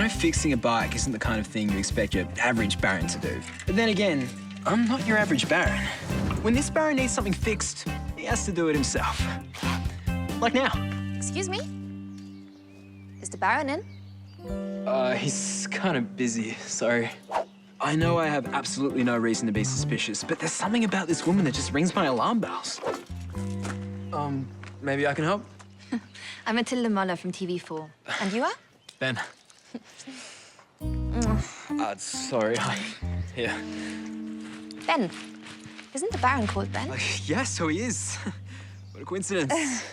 know fixing a bike isn't the kind of thing you expect your average Baron to do. But then again, I'm not your average Baron. When this Baron needs something fixed, he has to do it himself. Like now. Excuse me? Is the Baron in? He's kind of busy, sorry. I know I have absolutely no reason to be suspicious, but there's something about this woman that just rings my alarm bells. Maybe I can help? I'm Matilda Muller from TV4. And you are? Ben. Sorry, Here. Ben. Isn't the Baron called Ben? Yeah, so he is. What a coincidence.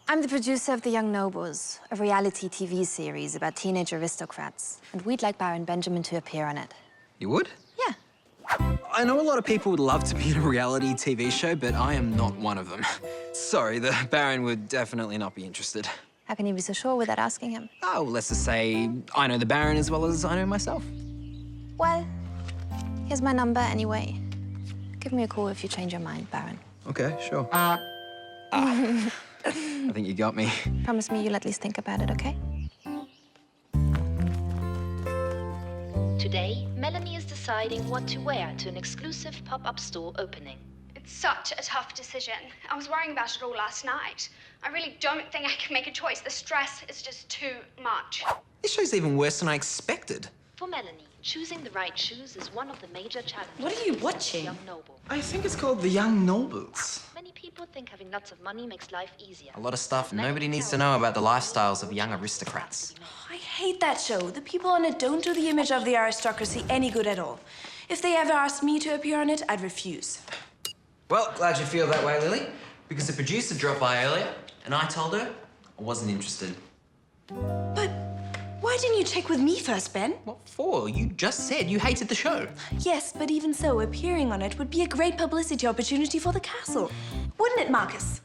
I'm the producer of The Young Nobles, a reality TV series about teenage aristocrats. And we'd like Baron Benjamin to appear on it. You would? Yeah. I know a lot of people would love to be in a reality TV show, but I am not one of them. Sorry, the Baron would definitely not be interested. How can you be so sure without asking him? Oh, well, let's just say I know the Baron as well as I know myself. Well, here's my number anyway. Give me a call if you change your mind, Baron. Okay, sure. I think you got me. Promise me you'll at least think about it, okay? Today, Melanie is deciding what to wear to an exclusive pop-up store opening. It's such a tough decision. I was worrying about it all last night. I really don't think I can make a choice. The stress is just too much. This show's even worse than I expected. For Melanie, choosing the right shoes is one of the major challenges. What are you of watching? Young Noble. I think it's called The Young Nobles. Many people think having lots of money makes life easier. A lot of stuff nobody needs to know about the lifestyles of young aristocrats. I hate that show. The people on it don't do the image of the aristocracy any good at all. If they ever asked me to appear on it, I'd refuse. Well, glad you feel that way, Lily, because the producer dropped by earlier, and I told her I wasn't interested. But why didn't you check with me first, Ben? What for? You just said you hated the show. Yes, but even so, appearing on it would be a great publicity opportunity for the castle. Wouldn't it, Marcus?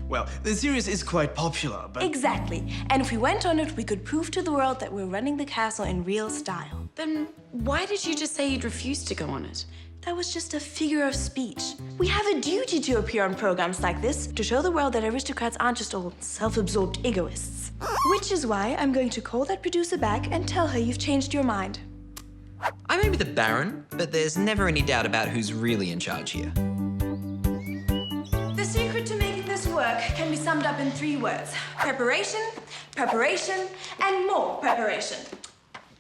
Well, the series is quite popular, but... Exactly. And if we went on it, we could prove to the world that we're running the castle in real style. Then why did you just say you'd refuse to go on it? That was just a figure of speech. We have a duty to appear on programs like this to show the world that aristocrats aren't just all self-absorbed egoists. Which is why I'm going to call that producer back and tell her you've changed your mind. I may be the Baron, but there's never any doubt about who's really in charge here. The secret to making this work can be summed up in 3 words. Preparation, preparation, and more preparation.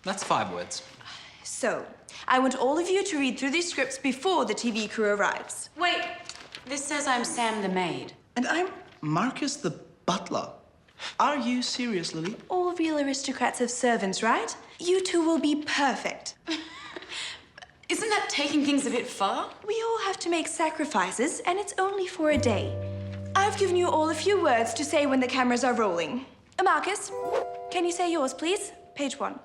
That's 5 words. So, I want all of you to read through these scripts before the TV crew arrives. Wait, this says I'm Sam the maid. And I'm Marcus the butler. Are you serious, Lily? All real aristocrats have servants, right? You two will be perfect. Isn't that taking things a bit far? We all have to make sacrifices, and it's only for a day. I've given you all a few words to say when the cameras are rolling. Marcus, can you say yours, please? Page 1.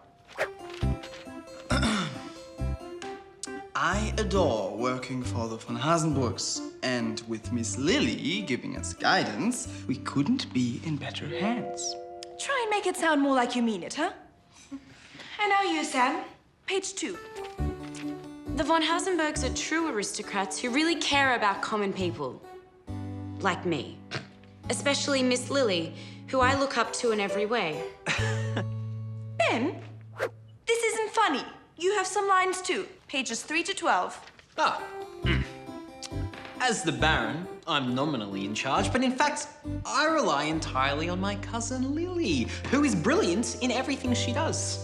I adore working for the von Hasenburgs. And with Miss Lily giving us guidance, we couldn't be in better hands. Try and make it sound more like you mean it, huh? And now you, Sam. Page 2. The von Hasenburgs are true aristocrats who really care about common people. Like me. Especially Miss Lily, who I look up to in every way. Ben, this isn't funny. You have some lines too. Pages 3 to 12. Ah. As the Baron, I'm nominally in charge, but in fact, I rely entirely on my cousin Lily, who is brilliant in everything she does.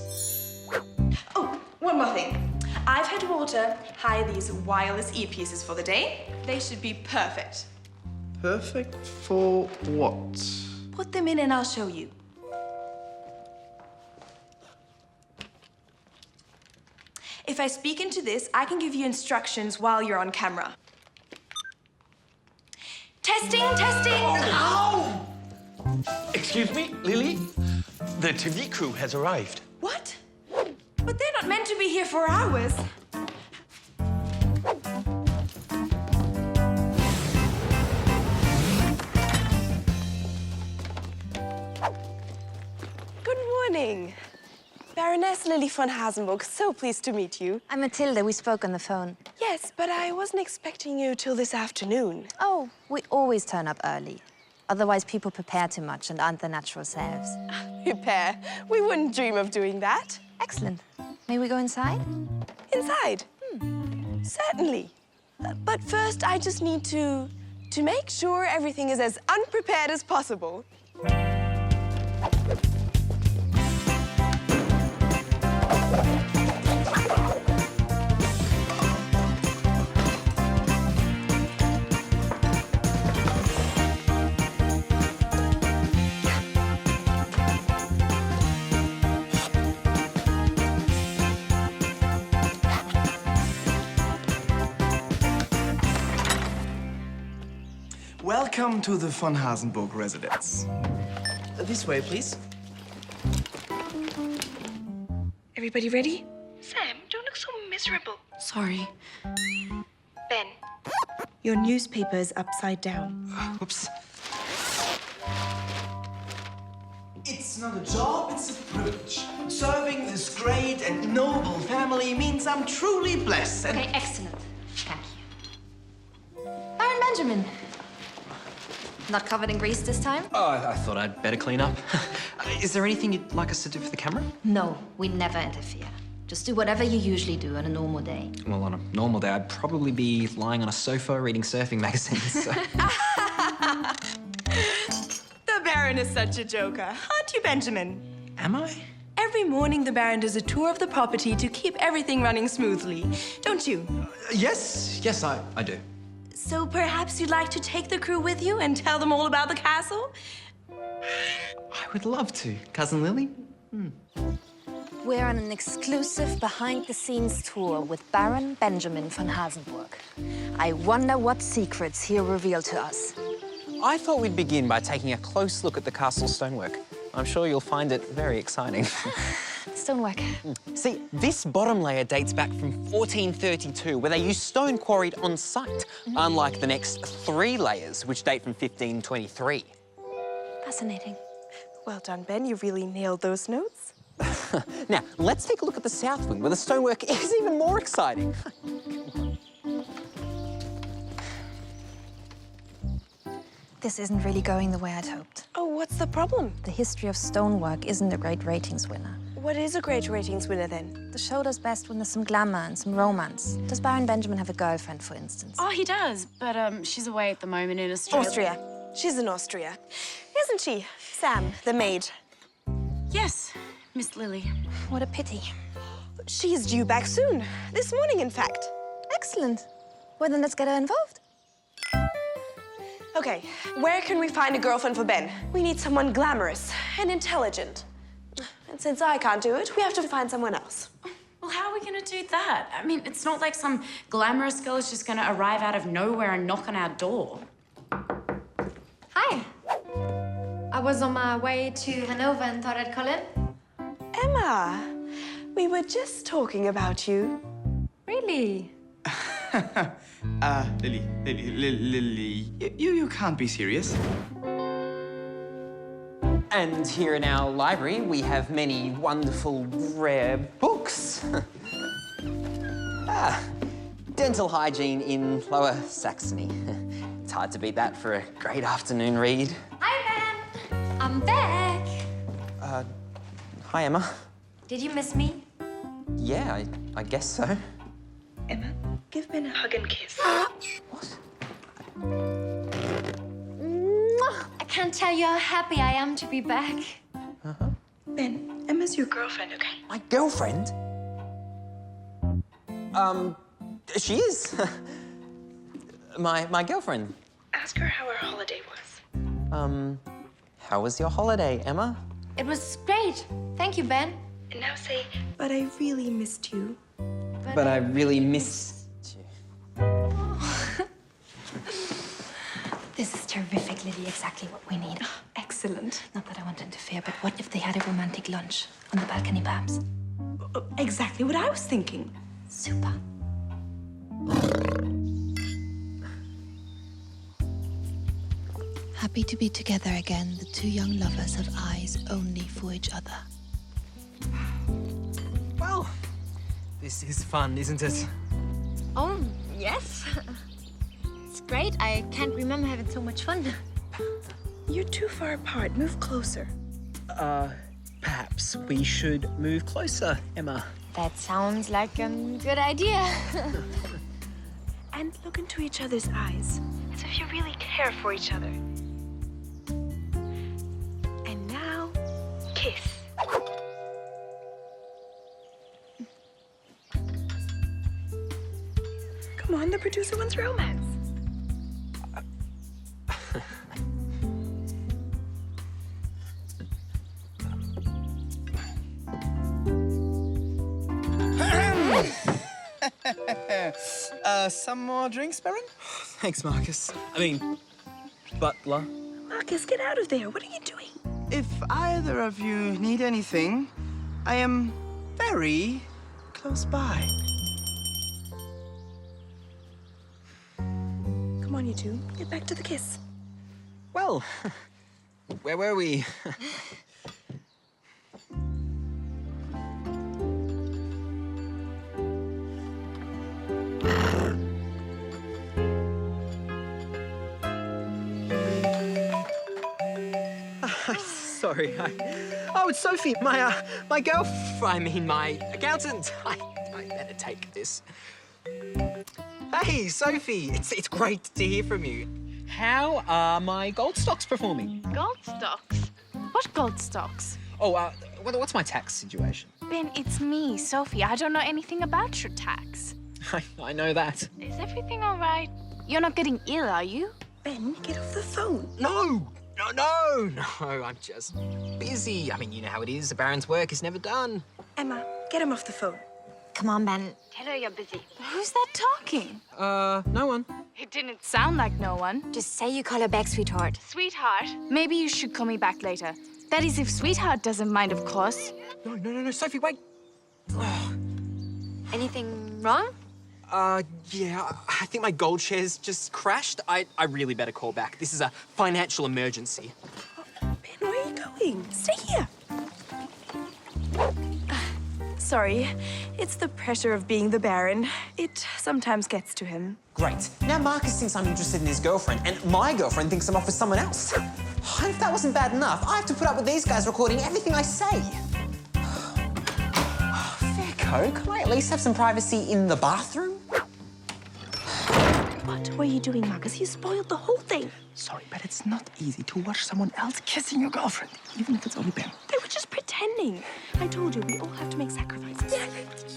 Oh, one more thing. I've had Walter hire these wireless earpieces for the day. They should be perfect. Perfect for what? Put them in and I'll show you. If I speak into this, I can give you instructions while you're on camera. Testing, testing! Ow! Excuse me, Lily? The TV crew has arrived. What? But they're not meant to be here for hours. Good morning. Baroness Lily von Hasenburg, so pleased to meet you. I'm Matilda. We spoke on the phone. Yes, but I wasn't expecting you till this afternoon. Oh, we always turn up early. Otherwise, people prepare too much and aren't their natural selves. Prepare. We wouldn't dream of doing that. Excellent. May we go inside? Inside? Certainly. But first, I just need to make sure everything is as unprepared as possible. Welcome to the von Hasenburg residence. This way, please. Everybody ready? Sam, don't look so miserable. Sorry. Ben. Your newspaper is upside down. Oops. It's not a job, it's a privilege. Serving this great and noble family means I'm truly blessed. And Okay, excellent. Thank you. Baron Benjamin. Not covered in grease this time? Oh, I thought I'd better clean up. Is there anything you'd like us to do for the camera? No, we never interfere. Just do whatever you usually do on a normal day. Well, on a normal day, I'd probably be lying on a sofa reading surfing magazines. So. The Baron is such a joker, aren't you, Benjamin? Am I? Every morning, the Baron does a tour of the property to keep everything running smoothly, don't you? Yes, I do. So perhaps you'd like to take the crew with you and tell them all about the castle? I would love to, Cousin Lily. We're on an exclusive behind-the-scenes tour with Baron Benjamin von Hasenburg. I wonder what secrets he'll reveal to us. I thought we'd begin by taking a close look at the castle stonework. I'm sure you'll find it very exciting. Stonework. See, this bottom layer dates back from 1432, where they used stone quarried on site, unlike the next 3 layers, which date from 1523. Fascinating. Well done, Ben. You really nailed those notes. Now, let's take a look at the south wing, where the stonework is even more exciting. This isn't really going the way I'd hoped. Oh, what's the problem? The history of stonework isn't a great ratings winner. What is a great ratings winner, then? The show does best when there's some glamour and some romance. Does Baron Benjamin have a girlfriend, for instance? Oh, he does, but she's away at the moment in Australia. Austria. She's in Austria. Isn't she? Sam, the maid. Yes, Miss Lily. What a pity. She's due back soon. This morning, in fact. Excellent. Well, then let's get her involved. Okay, where can we find a girlfriend for Ben? We need someone glamorous and intelligent. And since I can't do it, we have to find someone else. Well, how are we gonna do that? I mean, it's not like some glamorous girl is just gonna arrive out of nowhere and knock on our door. Hi. I was on my way to Hanover and thought I'd call in. Emma, we were just talking about you. Really? Lily, you can't be serious. And here in our library, we have many wonderful, rare books. Dental hygiene in Lower Saxony. It's hard to beat that for a great afternoon read. Hi, Ben. I'm back. Hi, Emma. Did you miss me? Yeah, I guess so. Emma, give Ben a hug and kiss. What? I can't tell you how happy I am to be back. Ben, Emma's your girlfriend, okay? My girlfriend? She is. my girlfriend. Ask her how her holiday was. How was your holiday, Emma? It was great. Thank you, Ben. And now say, but I really missed you. But I really missed you. This is terrific, Lily. Exactly what we need. Excellent. Not that I want to interfere, but what if they had a romantic lunch on the balcony, perhaps? Exactly what I was thinking. Super. Happy to be together again, the two young lovers have eyes only for each other. Well, this is fun, isn't it? Oh, yes. It's great. I can't remember having so much fun. You're too far apart. Move closer. Perhaps we should move closer, Emma. That sounds like a good idea. And look into each other's eyes, as if you really care for each other. And now, kiss. Come on, the producer wants romance. Some more drinks, Baron? Thanks, Marcus. I mean, butler. Marcus, get out of there. What are you doing? If either of you need anything, I am very close by. Come on, you two. Get back to the kiss. Well, where were we? Sorry, oh, it's Sophie, my girlfriend. I mean, my accountant. I better take this. Hey, Sophie, it's great to hear from you. How are my gold stocks performing? Gold stocks? What gold stocks? Oh, what's my tax situation? Ben, it's me, Sophie. I don't know anything about your tax. I know that. Is everything all right? You're not getting ill, are you? Ben, get off the phone. No, I'm just busy. I mean, you know how it is. The Baron's work is never done. Emma, get him off the phone. Come on, Ben. Tell her you're busy. Who's that talking? No one. It didn't sound like no one. Just say you call her back, sweetheart. Sweetheart? Maybe you should call me back later. That is if Sweetheart doesn't mind, of course. No, Sophie, wait. Anything wrong? Yeah, I think my gold shares just crashed. I really better call back. This is a financial emergency. Ben, where are you going? Stay here. Sorry, it's the pressure of being the Baron. It sometimes gets to him. Great. Now Marcus thinks I'm interested in his girlfriend, and my girlfriend thinks I'm off with someone else. And if that wasn't bad enough, I have to put up with these guys recording everything I say. Fair can I at least have some privacy in the bathroom? What were you doing, Marcus? You spoiled the whole thing. Sorry, but it's not easy to watch someone else kissing your girlfriend, even if it's only Ben. They were just pretending. I told you, we all have to make sacrifices. Yeah,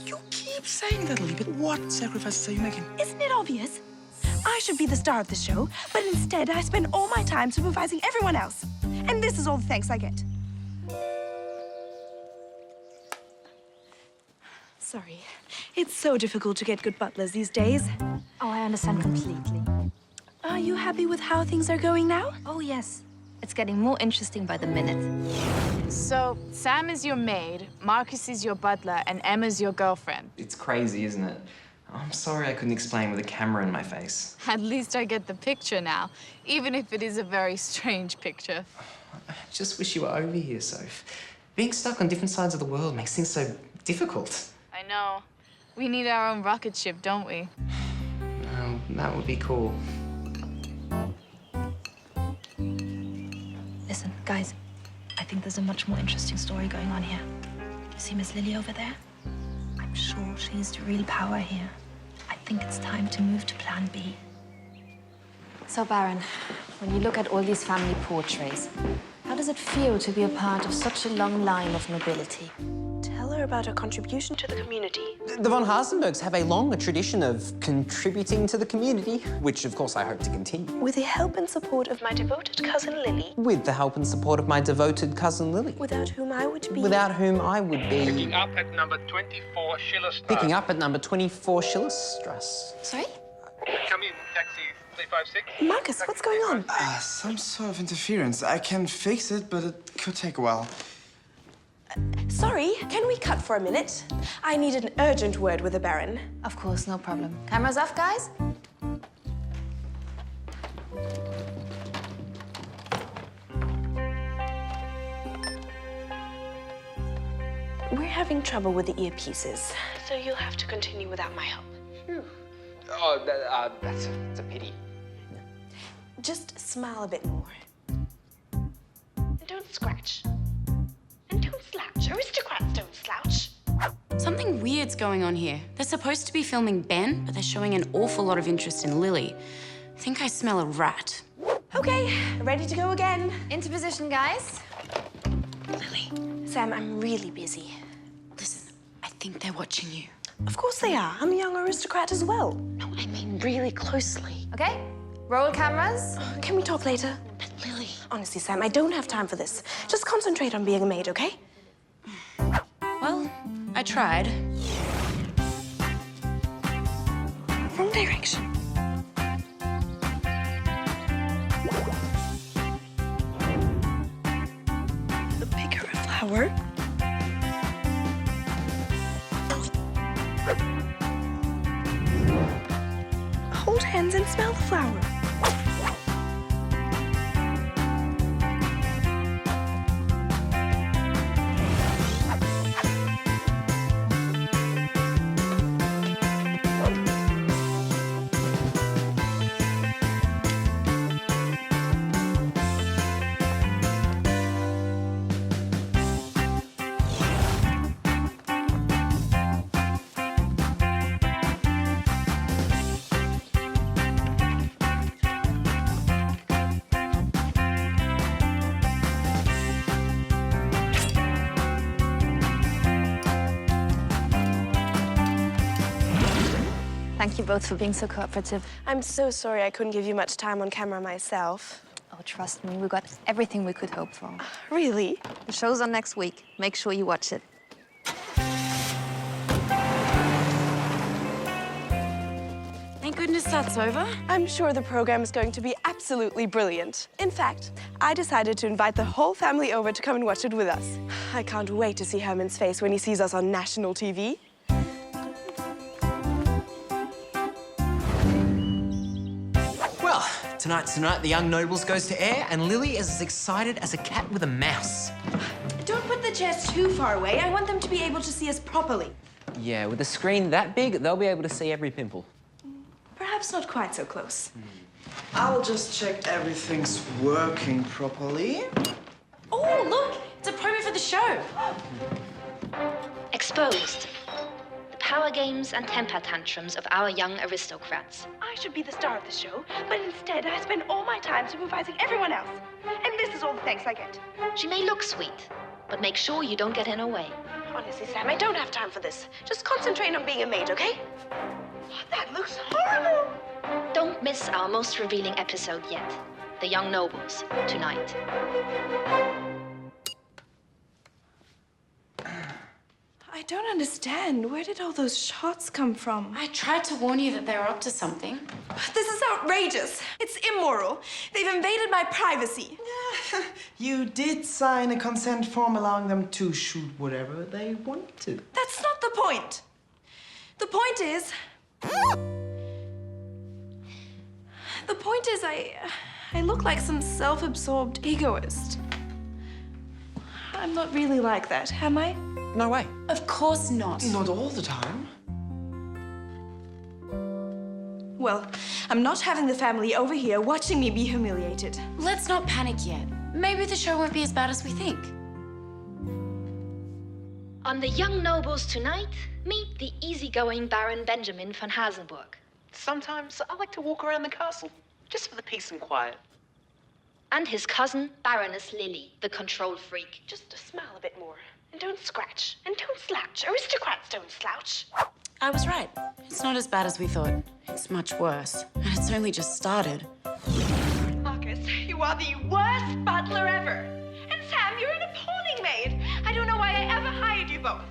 you keep saying that, Lily, but what sacrifices are you making? Isn't it obvious? I should be the star of the show, but instead I spend all my time supervising everyone else. And this is all the thanks I get. Sorry. It's so difficult to get good butlers these days. Oh, I understand completely. Are you happy with how things are going now? Oh, yes. It's getting more interesting by the minute. So, Sam is your maid, Marcus is your butler, and Emma's your girlfriend. It's crazy, isn't it? I'm sorry I couldn't explain with a camera in my face. At least I get the picture now, even if it is a very strange picture. I just wish you were over here, Soph. Being stuck on different sides of the world makes things so difficult. I know. We need our own rocket ship, don't we? That would be cool. Listen, guys, I think there's a much more interesting story going on here. You see Miss Lily over there? I'm sure she's the real power here. I think it's time to move to Plan B. So, Baron, when you look at all these family portraits, how does it feel to be a part of such a long line of nobility? Tell her about her contribution to the community. The von Hasenbergs have a long tradition of contributing to the community, which, of course, I hope to continue. With the help and support of my devoted cousin Lily. With the help and support of my devoted cousin Lily. Without whom I would be... Without whom I would be... Picking up at number 24 Schillerstrasse. Picking up at number 24 Schillerstrasse. Sorry? Come in, taxi 356. Marcus, what's going on? Some sort of interference. I can fix it, but it could take a while. Sorry, can we cut for a minute? I need an urgent word with the Baron. Of course, no problem. Cameras off, guys? We're having trouble with the earpieces, so you'll have to continue without my help. Oh, that's a pity. Just smile a bit more. don't scratch. And don't slouch. Aristocrats don't slouch. Something weird's going on here. They're supposed to be filming Ben, but they're showing an awful lot of interest in Lily. I think I smell a rat. Okay, ready to go again. Into position, guys. Lily, Sam, I'm really busy. listen, I think they're watching you. Of course they are. I'm a young aristocrat as well. No, I mean really closely. Okay, roll cameras. Can we talk later? But Lily... Honestly, Sam, I don't have time for this. Just concentrate on being a maid, okay? Well, I tried. Wrong direction. The bigger a flower. Hold hands and smell the flower. Thank you both for being so cooperative. I'm so sorry I couldn't give you much time on camera myself. Oh, trust me, we got everything we could hope for. Really? The show's on next week. Make sure you watch it. Thank goodness that's over. I'm sure the program is going to be absolutely brilliant. In fact, I decided to invite the whole family over to come and watch it with us. I can't wait to see Herman's face when he sees us on national TV. Well, tonight's the night The Young Nobles goes to air, and Lily is as excited as a cat with a mouse. Don't put the chairs too far away. I want them to be able to see us properly. Yeah, with a screen that big, they'll be able to see every pimple. Perhaps not quite so close. I'll just check everything's working properly. Oh, look! It's a promo for the show. Exposed. The power games and temper tantrums of our young aristocrats. I should be the star of the show, but instead I spend all my time supervising everyone else. And this is all the thanks I get. She may look sweet, but make sure you don't get in her way. Honestly, Sam, I don't have time for this. Just concentrate on being a maid, okay? That looks horrible! Don't miss our most revealing episode yet. The Young Nobles, tonight. I don't understand. Where did all those shots come from? I tried to warn you that they were up to something. This is outrageous. It's immoral. They've invaded my privacy. You did sign a consent form allowing them to shoot whatever they wanted. That's not the point. The point is... I look like some self-absorbed egoist. I'm not really like that, am I? No way. Of course not. Not all the time. Well, I'm not having the family over here watching me be humiliated. Let's not panic yet. Maybe the show won't be as bad as we think. On The Young Nobles tonight, meet the easygoing Baron Benjamin von Hasenburg. Sometimes I like to walk around the castle, just for the peace and quiet. And his cousin, Baroness Lily, the control freak. Just smile a bit more. And don't scratch. And don't slouch. Aristocrats don't slouch. I was right. It's not as bad as we thought. It's much worse. And it's only just started. Marcus, you are the worst butler ever. And Sam, you're an appalling maid. I don't know why I ever hired you both.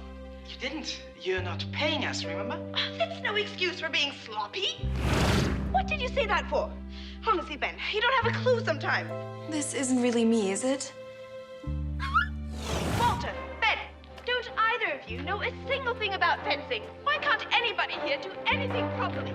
You didn't. You're not paying us, remember? That's no excuse for being sloppy. What did you say that for? Honestly, Ben, you don't have a clue sometimes. This isn't really me, is it? Walter, Ben, don't either of you know a single thing about fencing. Why can't anybody here do anything properly?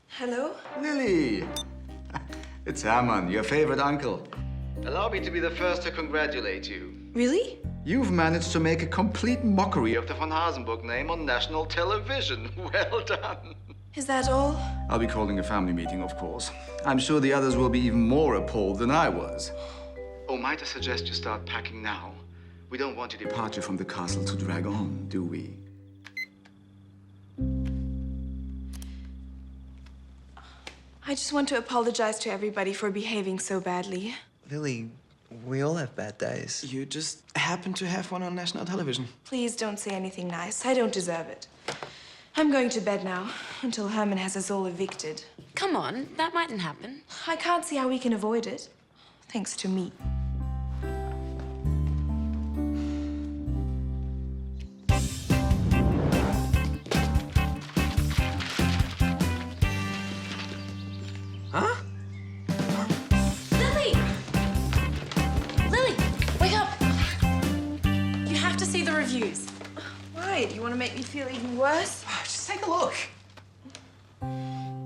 Hello? Lily! It's Herman, your favorite uncle. Allow me to be the first to congratulate you. Really? You've managed to make a complete mockery of the von Hasenburg name on national television. Well done. Is that all? I'll be calling a family meeting, of course. I'm sure the others will be even more appalled than I was. Oh, might I suggest you start packing now? We don't want your departure from the castle to drag on, do we? I just want to apologize to everybody for behaving so badly. Lily, we all have bad days. You just happen to have one on national television. Please don't say anything nice. I don't deserve it. I'm going to bed now until Herman has us all evicted. Come on, that mightn't happen. I can't see how we can avoid it. Thanks to me. Huh? Lily! Lily, wake up! You have to see the reviews. Why? Do you want to make me feel even worse? Just take a look.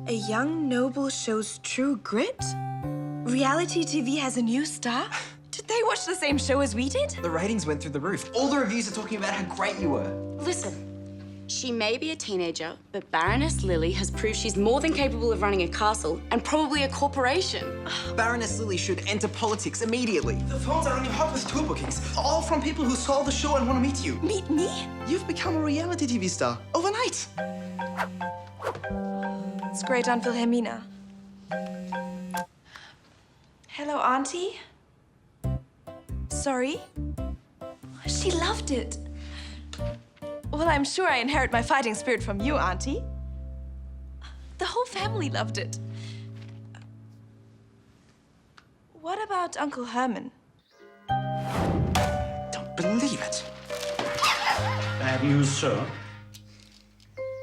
A young noble shows true grit? Reality TV has a new star? Did they watch the same show as we did? The ratings went through the roof. All the reviews are talking about how great you were. Listen, she may be a teenager, but Baroness Lily has proved she's more than capable of running a castle and probably a corporation. Baroness Lily should enter politics immediately. The phones are running hot with tour bookings, all from people who saw the show and want to meet you. Meet me? You've become a reality TV star overnight. It's great, Aunt Wilhelmina. Hello, Auntie. Sorry? She loved it. Well, I'm sure I inherit my fighting spirit from you, Auntie. The whole family loved it. What about Uncle Herman? Don't believe it. Bad news, sir.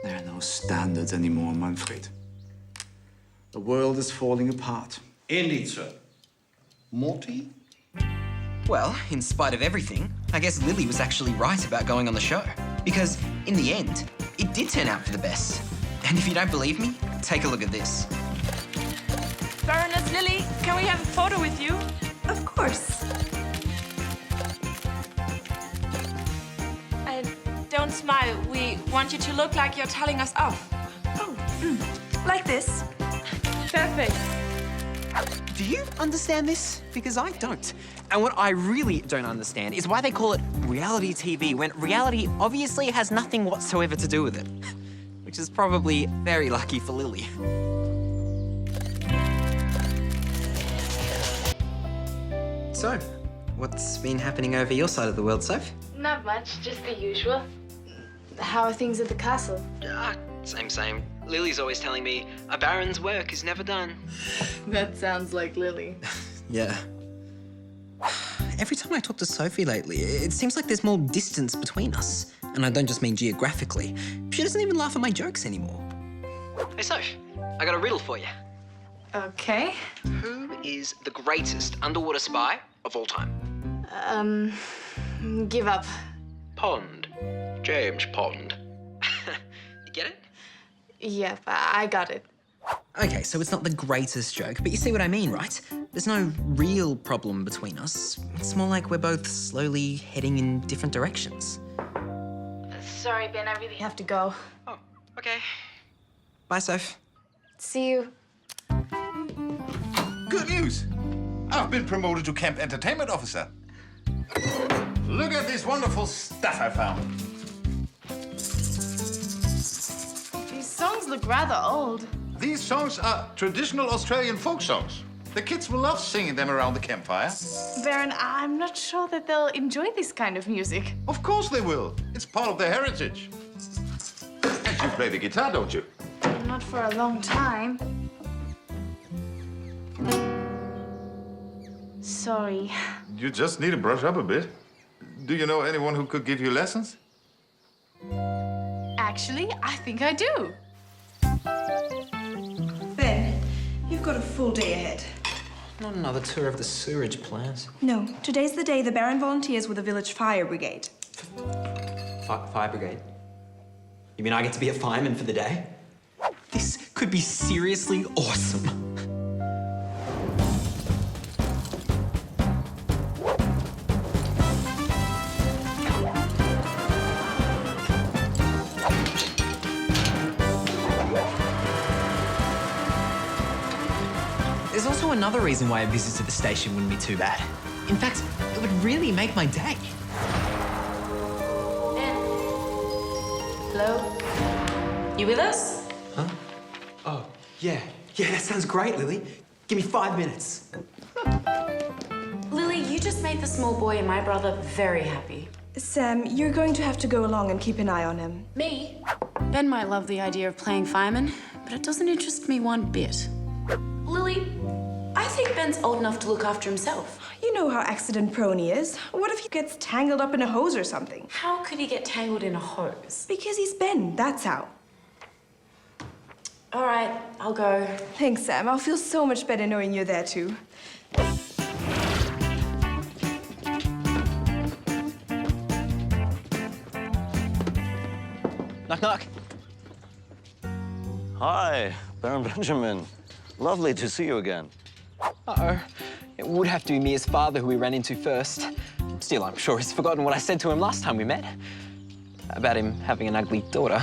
There are no standards anymore, Manfred. The world is falling apart. Indeed, sir. Morty? Well, in spite of everything, I guess Lily was actually right about going on the show. Because, in the end, it did turn out for the best. And if you don't believe me, take a look at this. Baroness Lily, can we have a photo with you? Of course. Don't smile. We want you to look like you're telling us off. Oh, like this. Perfect. Do you understand this? Because I don't. And what I really don't understand is why they call it reality TV when reality obviously has nothing whatsoever to do with it. Which is probably very lucky for Lily. So, what's been happening over your side of the world, Soph? Not much, just the usual. How are things at the castle? Same. Lily's always telling me a baron's work is never done. That sounds like Lily. Yeah. Every time I talk to Sophie lately, it seems like there's more distance between us. And I don't just mean geographically. She doesn't even laugh at my jokes anymore. Hey, Soph, I got a riddle for you. Okay. Who is the greatest underwater spy of all time? Give up. Pond. James Pond. You get it? Yep, I got it. Okay, so it's not the greatest joke, but you see what I mean, right? There's no real problem between us. It's more like we're both slowly heading in different directions. Sorry, Ben, I really have to go. Oh, okay. Bye, Soph. See you. Good news. I've been promoted to camp entertainment officer. Look at this wonderful stuff I found. These songs look rather old. These songs are traditional Australian folk songs. The kids will love singing them around the campfire. Baron, I'm not sure that they'll enjoy this kind of music. Of course they will. It's part of their heritage. And you play the guitar, don't you? Not for a long time. Sorry. You just need to brush up a bit. Do you know anyone who could give you lessons? Actually, I think I do. Ben, you've got a full day ahead. Not another tour of the sewerage plant. No, today's the day the Baron volunteers with the village fire brigade. Fire brigade? You mean I get to be a fireman for the day? This could be seriously awesome. also another reason why a visit to the station wouldn't be too bad. In fact, it would really make my day. Hello? You with us? Huh? Oh, yeah. Yeah, that sounds great, Lily. Give me 5 minutes. Lily, you just made the small boy and my brother very happy. Sam, you're going to have to go along and keep an eye on him. Me? Ben might love the idea of playing fireman, but it doesn't interest me one bit. Lily, I think Ben's old enough to look after himself. You know how accident-prone he is. What if he gets tangled up in a hose or something? How could he get tangled in a hose? Because he's Ben, that's how. All right, I'll go. Thanks, Sam. I'll feel so much better knowing you're there, too. Knock, knock. Hi, Baron Benjamin. Lovely to see you again. Uh-oh. It would have to be Mia's father who we ran into first. Still, I'm sure he's forgotten what I said to him last time we met. About him having an ugly daughter.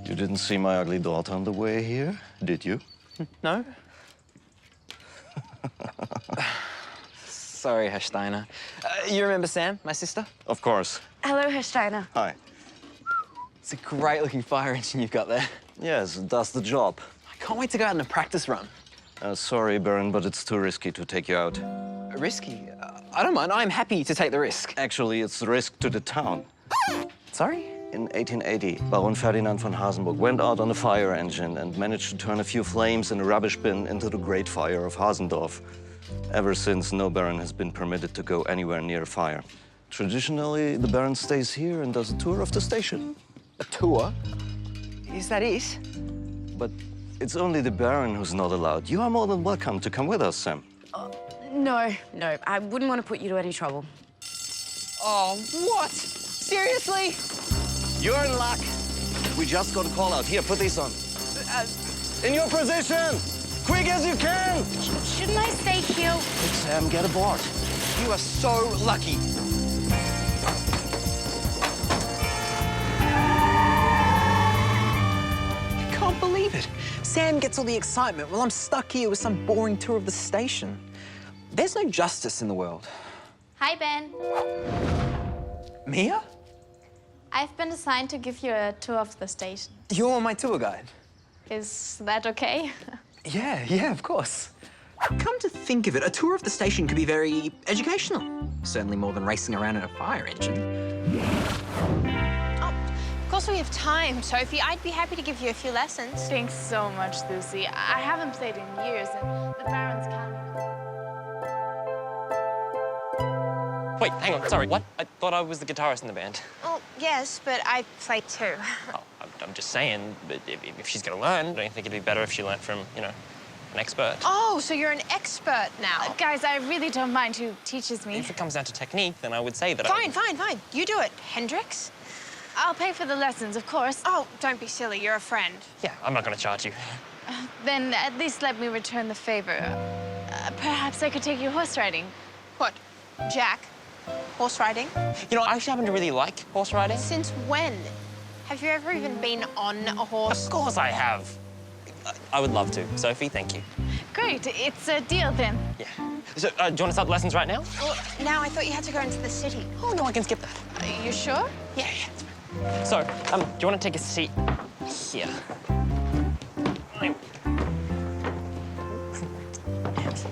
You didn't see my ugly daughter on the way here, did you? No? Sorry, Herr Steiner. You remember Sam, my sister? Of course. Hello, Herr Steiner. Hi. It's a great-looking fire engine you've got there. Yes, it does the job. I can't wait to go out on a practice run. Sorry, Baron, but it's too risky to take you out. Risky? I don't mind. I'm happy to take the risk. Actually, it's the risk to the town. Sorry? In 1880, Baron Ferdinand von Hasenburg went out on a fire engine and managed to turn a few flames in a rubbish bin into the Great Fire of Hasendorf. Ever since, no Baron has been permitted to go anywhere near a fire. Traditionally, the Baron stays here and does a tour of the station. A tour? Is that it? But it's only the Baron who's not allowed. You are more than welcome to come with us, Sam. No, I wouldn't want to put you to any trouble. Oh, what? Seriously? You're in luck. We just got a call out. Here, put these on. In your position! Quick as you can! Shouldn't I stay here? Quick, Sam, get aboard. You are so lucky. I can't believe it. Sam gets all the excitement while I'm stuck here with some boring tour of the station. There's no justice in the world. Hi, Ben. Mia? I've been assigned to give you a tour of the station. You're my tour guide. Is that okay? Yeah, of course. Come to think of it, a tour of the station could be very educational. Certainly more than racing around in a fire engine. Of course we have time, Sophie. I'd be happy to give you a few lessons. Thanks so much, Lucy. I haven't played in years, and the Baron's calendar. Wait, hang on, sorry, what? I thought I was the guitarist in the band. Well, yes, but I play too. Oh, I'm just saying, but if she's gonna learn, don't you think it'd be better if she learnt from, you know, an expert? Oh, so you're an expert now. Guys, I really don't mind who teaches me. If it comes down to technique, then I would say that Fine. You do it, Hendrix. I'll pay for the lessons, of course. Oh, don't be silly. You're a friend. Yeah, I'm not gonna charge you. Then at least let me return the favor. Perhaps I could take you horse riding. What, Jack? Horse riding? You know, I actually happen to really like horse riding. Since when? Have you ever even been on a horse? Of course I have. I would love to. Sophie, thank you. Great, it's a deal then. Yeah. So, do you want to start the lessons right now? Well, now I thought you had to go into the city. Oh, no, I can skip that. Are you sure? Yeah. So, do you want to take a seat here?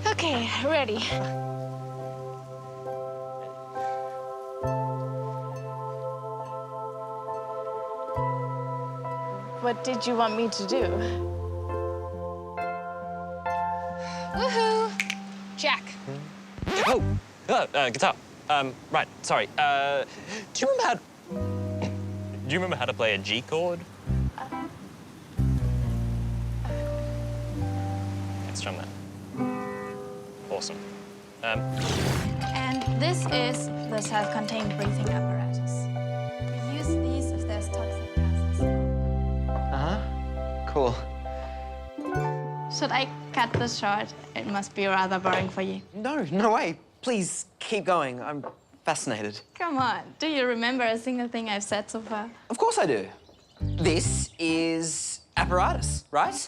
Okay, ready. What did you want me to do? Woohoo! Jack. Oh, guitar. Right, sorry. Do you remember how to play a G chord? Let's try that. Awesome. And this is the self-contained breathing apparatus. We use these if there's toxic gases. Cool. Should I cut this short? It must be rather boring for you. No way. Please keep going. I'm fascinated. Come on. Do you remember a single thing I've said so far? Of course I do. This is apparatus, right?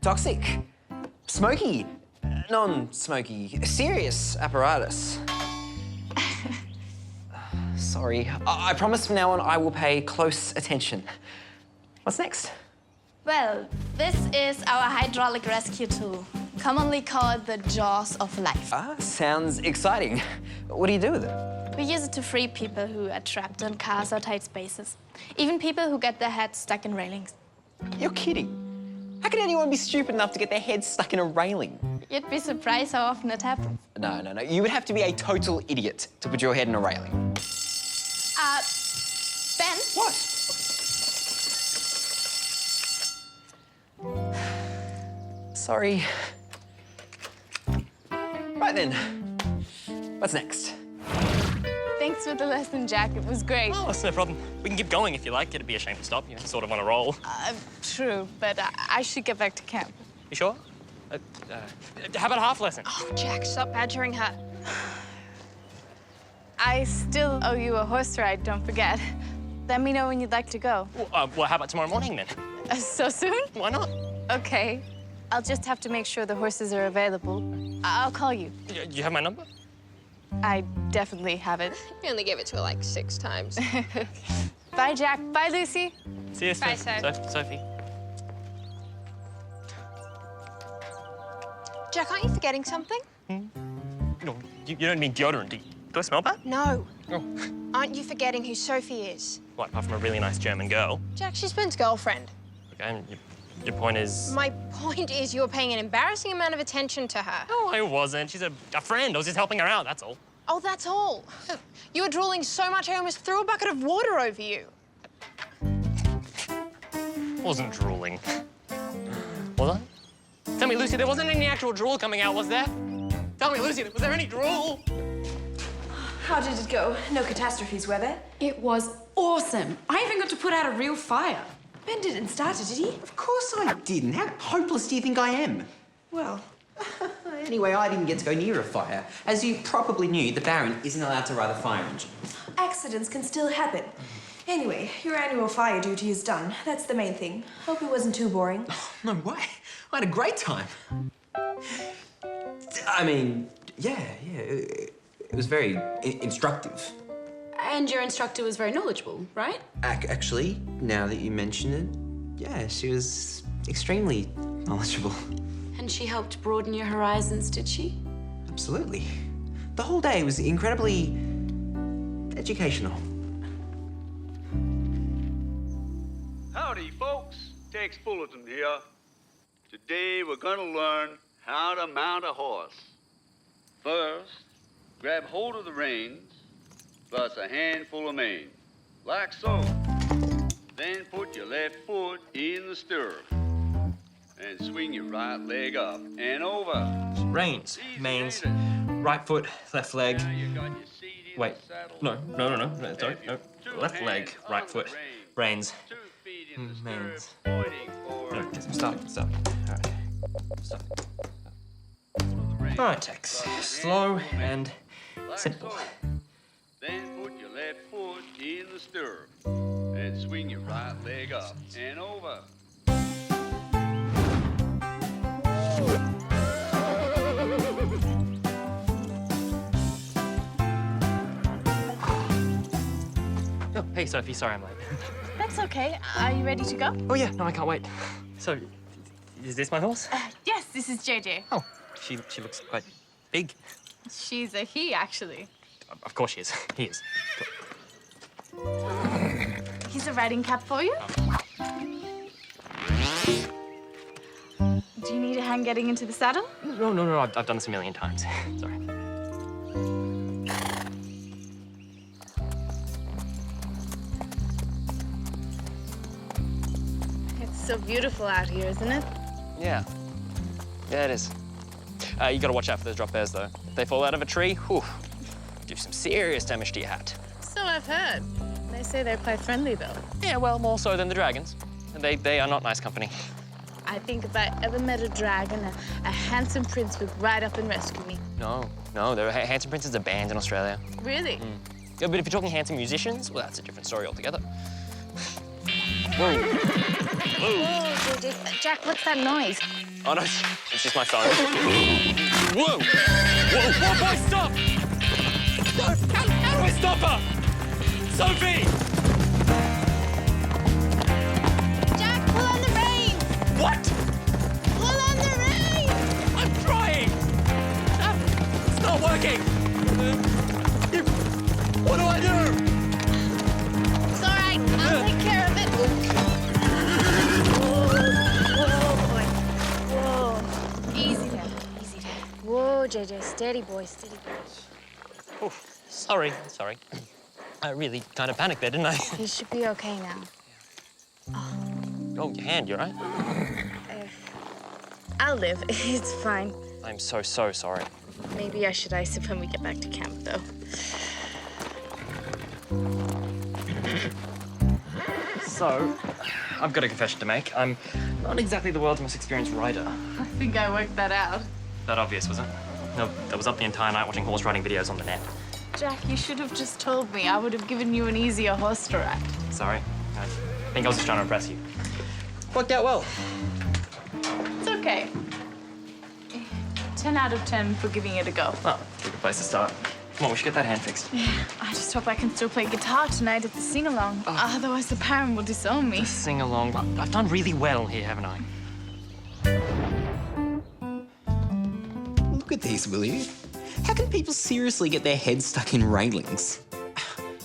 Toxic. Smoky. non-smoky, serious apparatus. Sorry. I promise from now on I will pay close attention. What's next? Well, this is our hydraulic rescue tool, commonly called the Jaws of Life. Sounds exciting. What do you do with it? We use it to free people who are trapped in cars or tight spaces. Even people who get their heads stuck in railings. You're kidding. How can anyone be stupid enough to get their head stuck in a railing? You'd be surprised how often it happens. No. You would have to be a total idiot to put your head in a railing. Ben? What? Sorry. Right then. What's next? Thanks for the lesson, Jack. It was great. Oh, that's no problem. We can keep going if you like. It'd be a shame to stop. You're sort of on a roll. True, but I should get back to camp. You sure? How about a half lesson? Oh, Jack, stop badgering her. I still owe you a horse ride, don't forget. Let me know when you'd like to go. Well, how about tomorrow morning, then? So soon? Why not? Okay. I'll just have to make sure the horses are available. I'll call you. You have my number? I definitely have it. You only gave it to her like 6 times. Bye, Jack. Bye, Lucy. See you soon. Bye, Sophie. Jack, aren't you forgetting something? No, you don't mean deodorant, do you? Do I smell bad? No. Oh. Aren't you forgetting who Sophie is? What, apart from a really nice German girl? Jack, she's Ben's girlfriend. Okay, and your point is... My point is you were paying an embarrassing amount of attention to her. No, I wasn't. She's a friend. I was just helping her out, that's all. Oh, that's all. You were drooling so much I almost threw a bucket of water over you. Wasn't drooling. Was I? Tell me, Lucy, there wasn't any actual drool coming out, was there? Tell me, Lucy, was there any drool? How did it go? No catastrophes, were there? It was awesome. I even got to put out a real fire. Ben didn't start it, did he? Of course I didn't. How hopeless do you think I am? Well, Anyway, I didn't get to go near a fire. As you probably knew, the Baron isn't allowed to ride a fire engine. accidents can still happen. Anyway, your annual fire duty is done. That's the main thing. Hope it wasn't too boring. No way. I had a great time. I mean, yeah. It was very instructive. And your instructor was very knowledgeable, right? Actually, now that you mention it, yeah, she was extremely knowledgeable. And she helped broaden your horizons, did she? Absolutely. The whole day was incredibly educational. Howdy, folks. Tex Fullerton here. Today we're going to learn how to mount a horse. First, grab hold of the reins, plus a handful of mane, like so. Then put your left foot in the stirrup and swing your right leg up and over. Reins, manes, right foot, left leg. Wait, no. Sorry, no. Left leg, right foot, reins, manes. No, stop. All right, stop. All right, Tex. Slow and simple. Then put your left foot in the stirrup and swing your right leg up and over. Oh, hey, Sophie, sorry I'm late. That's okay. Are you ready to go? Oh, yeah, no, I can't wait. So, is this my horse? Yes, this is JJ. Oh, she looks quite big. She's a he, actually. Of course she is. He is. Here's a riding cap for you. Do you need a hand getting into the saddle? No, I've done this a million times. Sorry. It's so beautiful out here, isn't it? Yeah, it is. You gotta watch out for those drop bears, though. If they fall out of a tree, whew, do some serious damage to your hat. So I've heard. They say they're quite friendly, though. Yeah, well, more so than the dragons. They are not nice company. I think if I ever met a dragon, a handsome prince would ride up and rescue me. No, handsome princes are banned in Australia. Really? Yeah, but if you're talking handsome musicians, well, that's a different story altogether. Whoa. Whoa, Jack, what's that noise? Oh, no, it's just my phone. Whoa! Whoa, whoa, boy, stop! How do I stop her? Sophie! Jack, pull on the reins! What? Pull on the reins! I'm trying! It's not working! What do I do? It's all right. I'll take care of it. Whoa, boy. Whoa. Easy there. Easy there. Whoa, JJ. Steady, boy. Steady, boy. Sorry. I really kind of panicked there, didn't I? You should be okay now. Oh, your hand, you all right? I'll live. It's fine. I'm so sorry. Maybe I should ice it when we get back to camp, though. So, I've got a confession to make. I'm not exactly the world's most experienced rider. I think I worked that out. That obvious, was it? No, I was up the entire night watching horse riding videos on the net. Jack, you should have just told me. I would have given you an easier horse to ride. Sorry. I think I was just trying to impress you. Worked out well. It's okay. 10 out of 10 for giving it a go. Well, good place to start. Come on, we should get that hand fixed. Yeah, I just hope I can still play guitar tonight at the sing-along. Otherwise, the parent will disown me. Sing along. I've done really well here, haven't I? Look at these, will you? How can people seriously get their heads stuck in railings?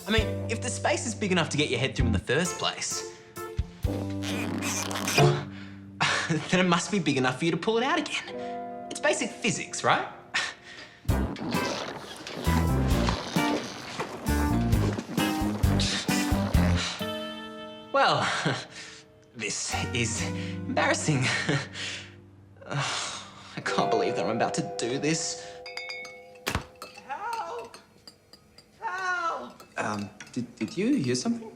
I mean, if the space is big enough to get your head through in the first place, then it must be big enough for you to pull it out again. It's basic physics, right? Well, this is embarrassing. I can't believe that I'm about to do this. Help! Help! Did you hear something?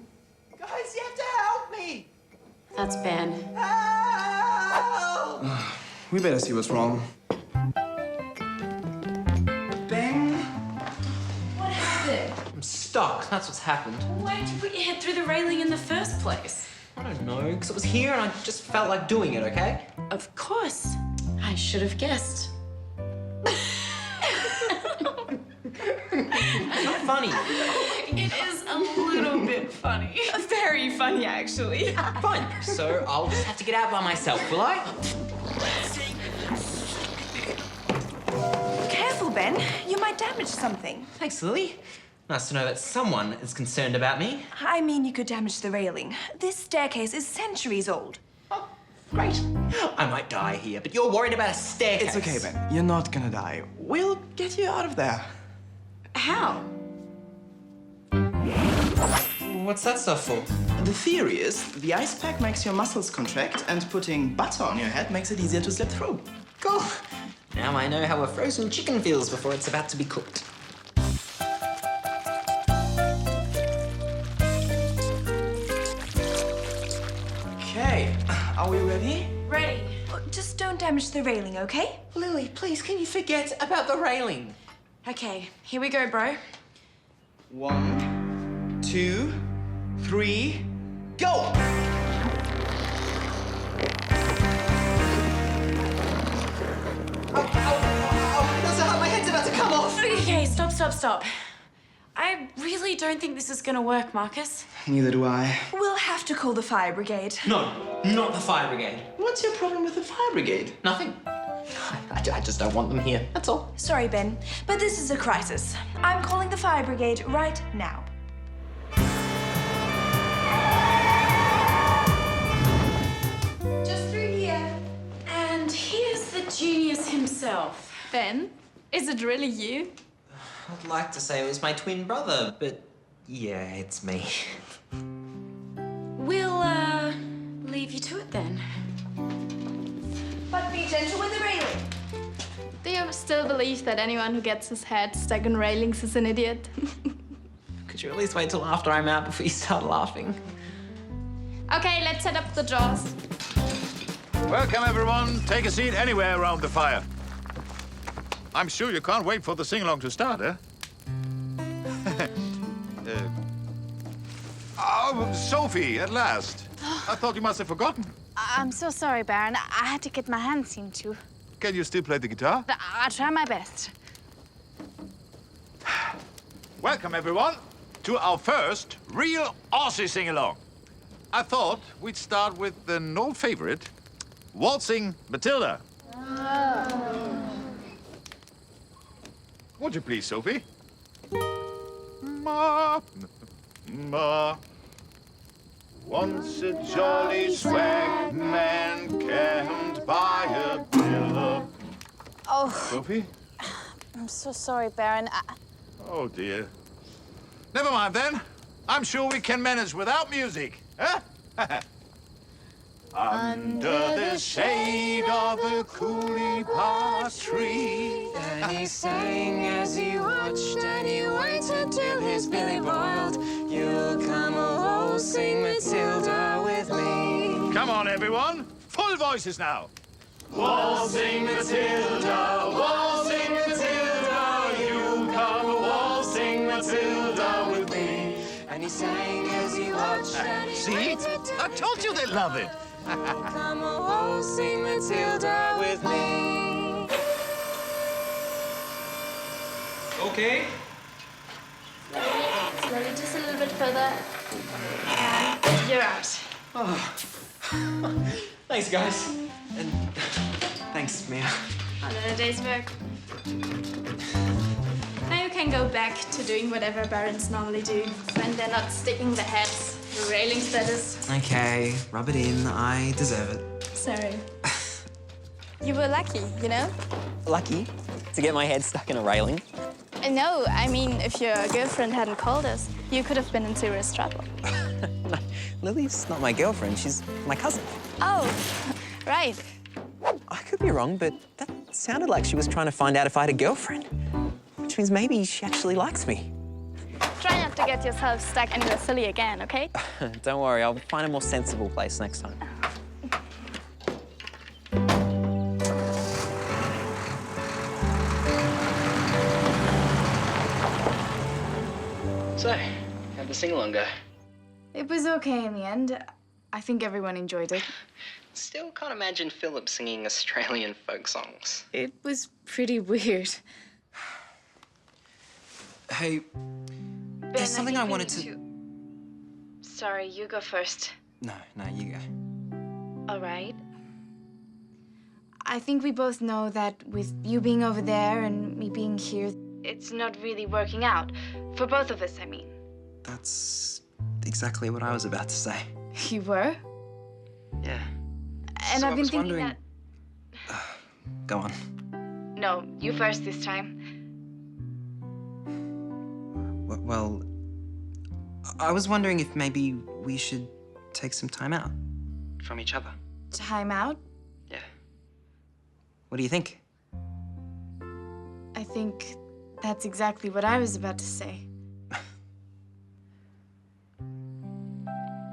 Guys, you have to help me! That's Ben. Help! We better see what's wrong. Ben? What happened? I'm stuck, that's what's happened. Why did you put your head through the railing in the first place? I don't know, because it was here and I just felt like doing it, okay? Of course. I should have guessed. It's not funny. It is a little bit funny. Very funny, actually. Fine, so I'll just have to get out by myself, will I? Careful, Ben. You might damage something. Thanks, Lily. Nice to know that someone is concerned about me. I mean, you could damage the railing. This staircase is centuries old. Great. I might die here, but you're worried about a staircase. It's okay, Ben. You're not gonna die. We'll get you out of there. How? What's that stuff for? The theory is the ice pack makes your muscles contract, and putting butter on your head makes it easier to slip through. Cool. Now I know how a frozen chicken feels before it's about to be cooked. Okay, are we ready? Ready. Just don't damage the railing, okay? Lily, please, can you forget about the railing? Okay, here we go, bro. 1, 2, 3, go! That's how my head's about to come off! Okay, stop. I really don't think this is gonna work, Marcus. Neither do I. We'll have to call the fire brigade. No, not the fire brigade. What's your problem with the fire brigade? Nothing. I just don't want them here, that's all. Sorry, Ben, but this is a crisis. I'm calling the fire brigade right now. Just through here. And here's the genius himself. Ben, is it really you? I'd like to say it was my twin brother, but yeah, it's me. We'll, leave you to it then. But be gentle with the railing. Do you still believe that anyone who gets his head stuck in railings is an idiot? Could you at least wait till after I'm out before you start laughing? Okay, let's set up the jaws. Welcome, everyone. Take a seat anywhere around the fire. I'm sure you can't wait for the sing-along to start, eh? Oh, Sophie, at last. I thought you must have forgotten. I'm so sorry, Baron. I had to get my hand seen to. Can you still play the guitar? I'll try my best. Welcome, everyone, to our first real Aussie sing-along. I thought we'd start with an old favorite, Waltzing Matilda. Would you please, Sophie? Ma, ma. Once a jolly swag man camped by a pillar. Oh. Sophie? I'm so sorry, Baron. Oh, dear. Never mind, then. I'm sure we can manage without music, huh? Under the shade of the coolie tree. And he sang as he watched and he waited till his billy boiled. You'll come a waltzing Matilda with me. Come on, everyone. Full voices now. Waltzing Matilda, waltzing Matilda, you come a waltzing Matilda with me. And he sang as he watched and he See? waited till I told you they'd love it. come a waltzing Matilda with me. Okay. Slowly, just a little bit further. And you're out. Oh. Thanks, guys. And thanks, Mia. Another day's work. Now you can go back to doing whatever barons normally do when they're not sticking their heads through railings, that is. Okay, rub it in. I deserve it. Sorry. You were lucky, you know? Lucky to get my head stuck in a railing. No, I mean, if your girlfriend hadn't called us, you could have been in serious trouble. No, Lily's not my girlfriend. She's my cousin. Oh, right. I could be wrong, but that sounded like she was trying to find out if I had a girlfriend. Which means maybe she actually likes me. Try not to get yourself stuck anywhere silly again, okay? Don't worry, I'll find a more sensible place next time. So, how'd the sing-along go? It was okay in the end. I think everyone enjoyed it. Still can't imagine Philip singing Australian folk songs. It was pretty weird. Hey, there's something I wanted to... Sorry, you go first. No, you go. All right. I think we both know that with you being over there and me being here, it's not really working out. For both of us, I mean. That's exactly what I was about to say. You were? Yeah. And So I've I been was thinking wondering- that... Go on. No, you first this time. Well, I was wondering if maybe we should take some time out from each other. Time out? Yeah. What do you think? I think that's exactly what I was about to say.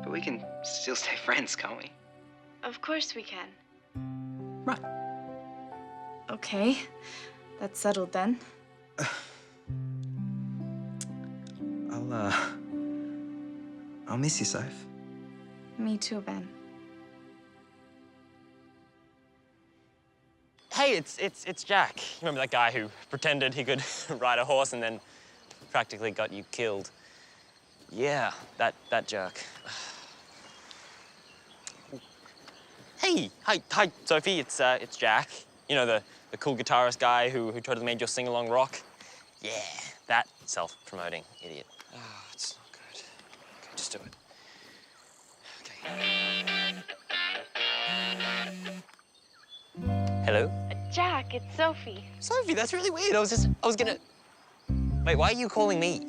But we can still stay friends, can't we? Of course we can. Right. Okay. That's settled then. I'll miss you, Soph. Me too, Ben. Hey, it's Jack. Remember that guy who pretended he could ride a horse and then practically got you killed? Yeah, that jerk. Hey, hi, Sophie. It's Jack. You know, the cool guitarist guy who totally made your sing-along rock. Yeah, that self-promoting idiot. Oh, it's not good. Okay, just do it. Okay. Hello? Jack, it's Sophie. Sophie, that's really weird. I was gonna... Wait, why are you calling me?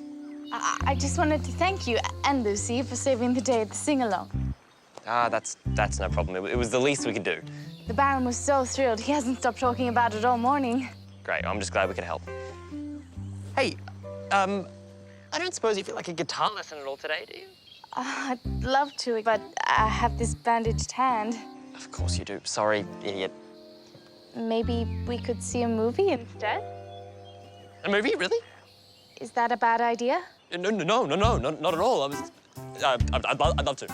I just wanted to thank you and Lucy for saving the day at the sing-along. Ah, that's no problem. It was the least we could do. The Baron was so thrilled. He hasn't stopped talking about it all morning. Great, I'm just glad we could help. Hey, I don't suppose you feel like a guitar lesson at all today, do you? I'd love to, but I have this bandaged hand. Of course you do. Sorry, idiot. Maybe we could see a movie instead? A movie, really? Is that a bad idea? No, not at all. I'd love to.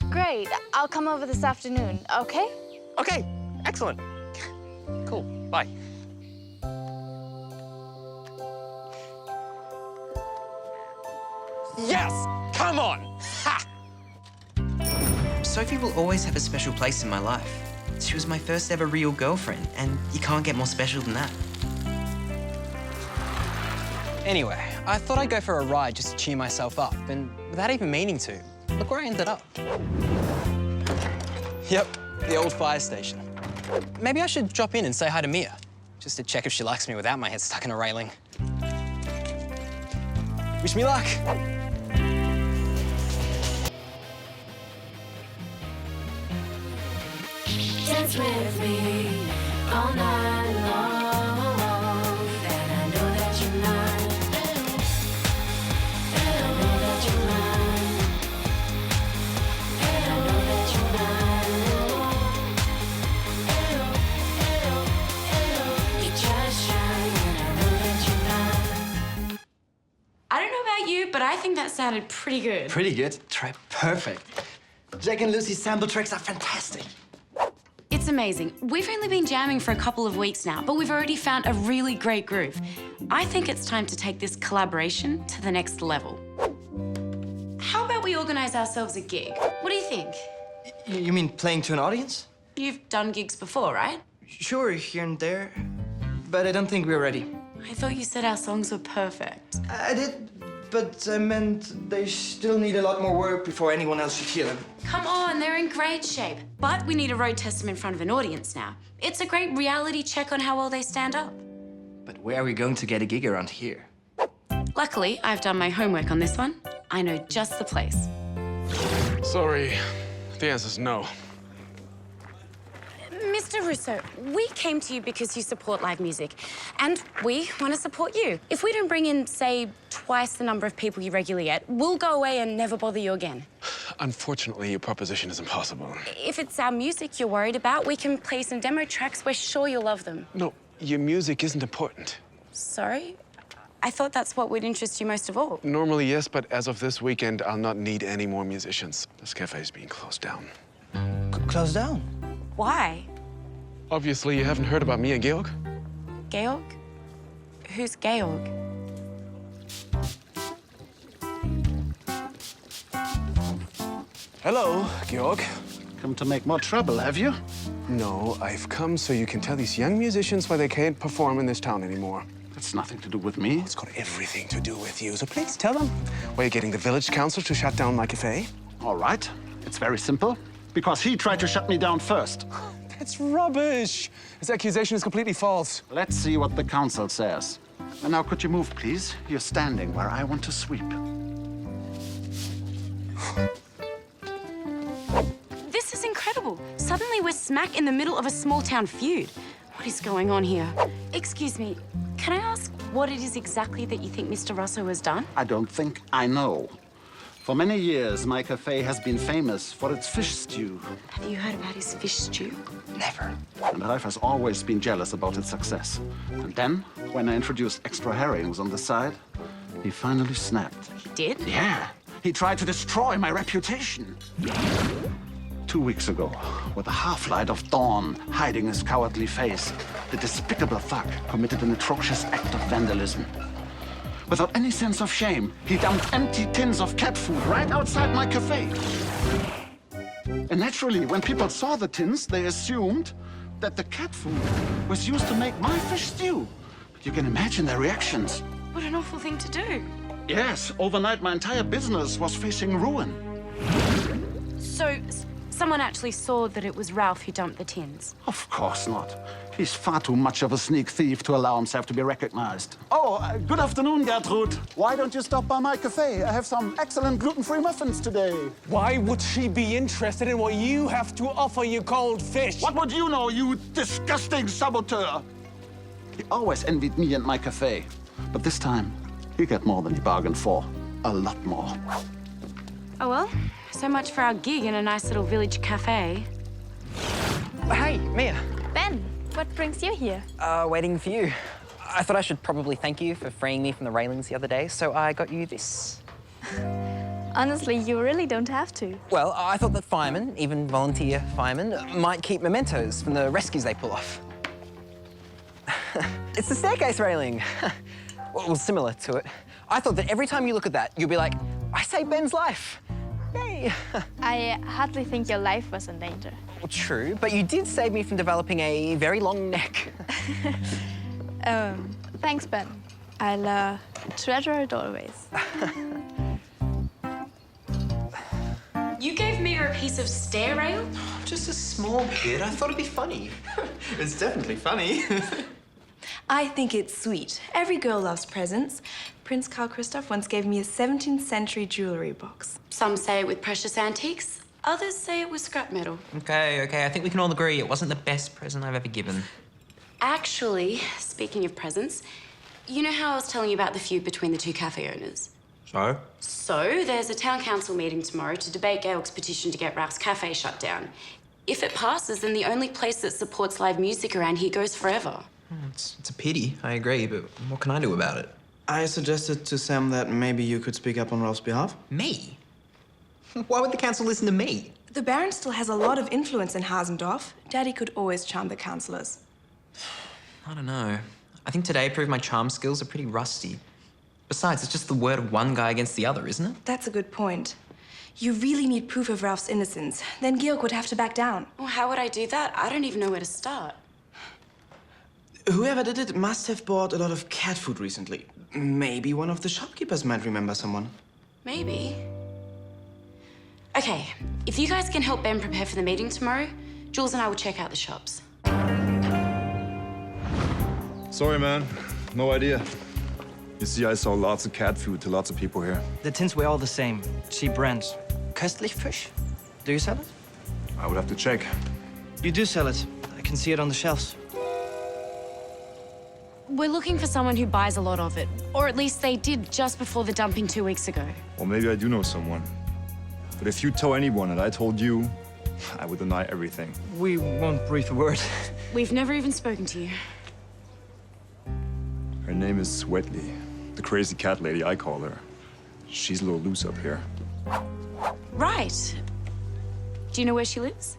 Great. I'll come over this afternoon, okay? Okay, excellent. Cool. Bye. Yes! Come on! Ha! Sophie will always have a special place in my life. She was my first ever real girlfriend, and you can't get more special than that. Anyway, I thought I'd go for a ride just to cheer myself up, and without even meaning to, look where I ended up. Yep, the old fire station. Maybe I should drop in and say hi to Mia, just to check if she likes me without my head stuck in a railing. Wish me luck. Dance with me all night long, and I know that you're mine, and I know that you're mine, and I know that you're mine. You just shine, and I know that you're mine. I don't know about you, but I think that sounded pretty good. Pretty good? Try perfect. Jack and Lucy's sample tracks are fantastic. It's amazing. We've only been jamming for a couple of weeks now, but we've already found a really great groove. I think it's time to take this collaboration to the next level. How about we organize ourselves a gig? What do you think? You mean playing to an audience? You've done gigs before, right? Sure, here and there. But I don't think we're ready. I thought you said our songs were perfect. I did, but I meant they still need a lot more work before anyone else should hear them. Come on, they're in great shape. But we need to road test them in front of an audience now. It's a great reality check on how well they stand up. But where are we going to get a gig around here? Luckily, I've done my homework on this one. I know just the place. Sorry, the answer's no. Mr. Russo, we came to you because you support live music, and we want to support you. If we don't bring in, say, twice the number of people you regularly get, we'll go away and never bother you again. Unfortunately, your proposition is impossible. If it's our music you're worried about, we can play some demo tracks. We're sure you'll love them. No, your music isn't important. Sorry? I thought that's what would interest you most of all. Normally, yes, but as of this weekend, I'll not need any more musicians. This cafe is being closed down. Closed down? Why? Obviously, you haven't heard about me and Georg? Georg? Who's Georg? Hello, Georg. Come to make more trouble, have you? No, I've come so you can tell these young musicians why they can't perform in this town anymore. That's nothing to do with me. It's got everything to do with you, so please tell them. Why you're getting the village council to shut down my cafe? All right. It's very simple. Because he tried to shut me down first. That's rubbish. This accusation is completely false. Let's see what the council says. And now, could you move, please? You're standing where I want to sweep. This is incredible. Suddenly we're smack in the middle of a small-town feud. What is going on here? Excuse me, can I ask what it is exactly that you think Mr. Russo has done? I don't think I know. For many years, my cafe has been famous for its fish stew. Have you heard about his fish stew? Never. And Ralph has always been jealous about its success. And then, when I introduced extra herrings on the side, he finally snapped. He did? Yeah. He tried to destroy my reputation. 2 weeks ago, with the half-light of dawn hiding his cowardly face, the despicable thug committed an atrocious act of vandalism. Without any sense of shame, he dumped empty tins of cat food right outside my cafe. And naturally, when people saw the tins, they assumed that the cat food was used to make my fish stew. You can imagine their reactions. What an awful thing to do. Yes, overnight my entire business was facing ruin. So, someone actually saw that it was Ralph who dumped the tins? Of course not. He's far too much of a sneak thief to allow himself to be recognized. Oh, good afternoon, Gertrude. Why don't you stop by my cafe? I have some excellent gluten-free muffins today. Why would she be interested in what you have to offer, you cold fish? What would you know, you disgusting saboteur? He always envied me and my cafe. But this time, he got more than he bargained for. A lot more. Oh well, so much for our gig in a nice little village cafe. Hey, Mia. Ben, what brings you here? Waiting for you. I thought I should probably thank you for freeing me from the railings the other day, so I got you this. Honestly, you really don't have to. Well, I thought that firemen, even volunteer firemen, might keep mementos from the rescues they pull off. It's the staircase railing. Well, similar to it. I thought that every time you look at that, you'll be like, I saved Ben's life. Yay. I hardly think your life was in danger. Well, true, but you did save me from developing a very long neck. Thanks, Ben. I'll treasure it always. You gave me a piece of stair rail? Just a small bit. I thought it'd be funny. It's definitely funny. I think it's sweet. Every girl loves presents. Prince Carl Christoph once gave me a 17th century jewelry box. Some say it with precious antiques. Others say it was scrap metal. Okay, I think we can all agree it wasn't the best present I've ever given. Actually, speaking of presents, you know how I was telling you about the feud between the two cafe owners? So? So, there's a town council meeting tomorrow to debate Georg's petition to get Ralph's cafe shut down. If it passes, then the only place that supports live music around here goes forever. It's a pity, I agree, but what can I do about it? I suggested to Sam that maybe you could speak up on Ralph's behalf. Me? Why would the council listen to me? The Baron still has a lot of influence in Hasendorf. Daddy could always charm the councillors. I don't know. I think today proved my charm skills are pretty rusty. Besides, it's just the word of one guy against the other, isn't it? That's a good point. You really need proof of Ralph's innocence. Then Georg would have to back down. Well, how would I do that? I don't even know where to start. Whoever did it must have bought a lot of cat food recently. Maybe one of the shopkeepers might remember someone. Maybe. Okay, if you guys can help Ben prepare for the meeting tomorrow, Jules and I will check out the shops. Sorry, man. No idea. You see, I saw lots of cat food to lots of people here. The tins were all the same. Cheap brands. Köstlich fish? Do you sell it? I would have to check. You do sell it. I can see it on the shelves. We're looking for someone who buys a lot of it, or at least they did just before the dumping 2 weeks ago. Well, maybe I do know someone. But if you tell anyone that I told you, I would deny everything. We won't breathe a word. We've never even spoken to you. Her name is Swetley. The crazy cat lady, I call her. She's a little loose up here. Right. Do you know where she lives?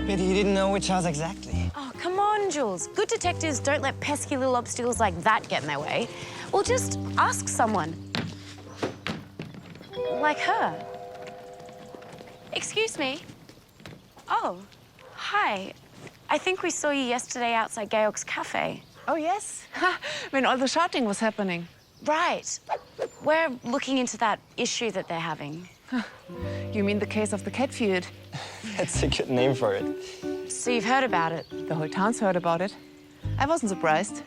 Pity you didn't know which house exactly. Oh, come on, Jules. Good detectives don't let pesky little obstacles like that get in their way. Or just ask someone. Like her. Excuse me. Oh, hi. I think we saw you yesterday outside Georg's cafe. Oh, yes? When all the shouting was happening. Right. We're looking into that issue that they're having. You mean the case of the cat feud? That's a good name for it. So you've heard about it? The whole town's heard about it. I wasn't surprised.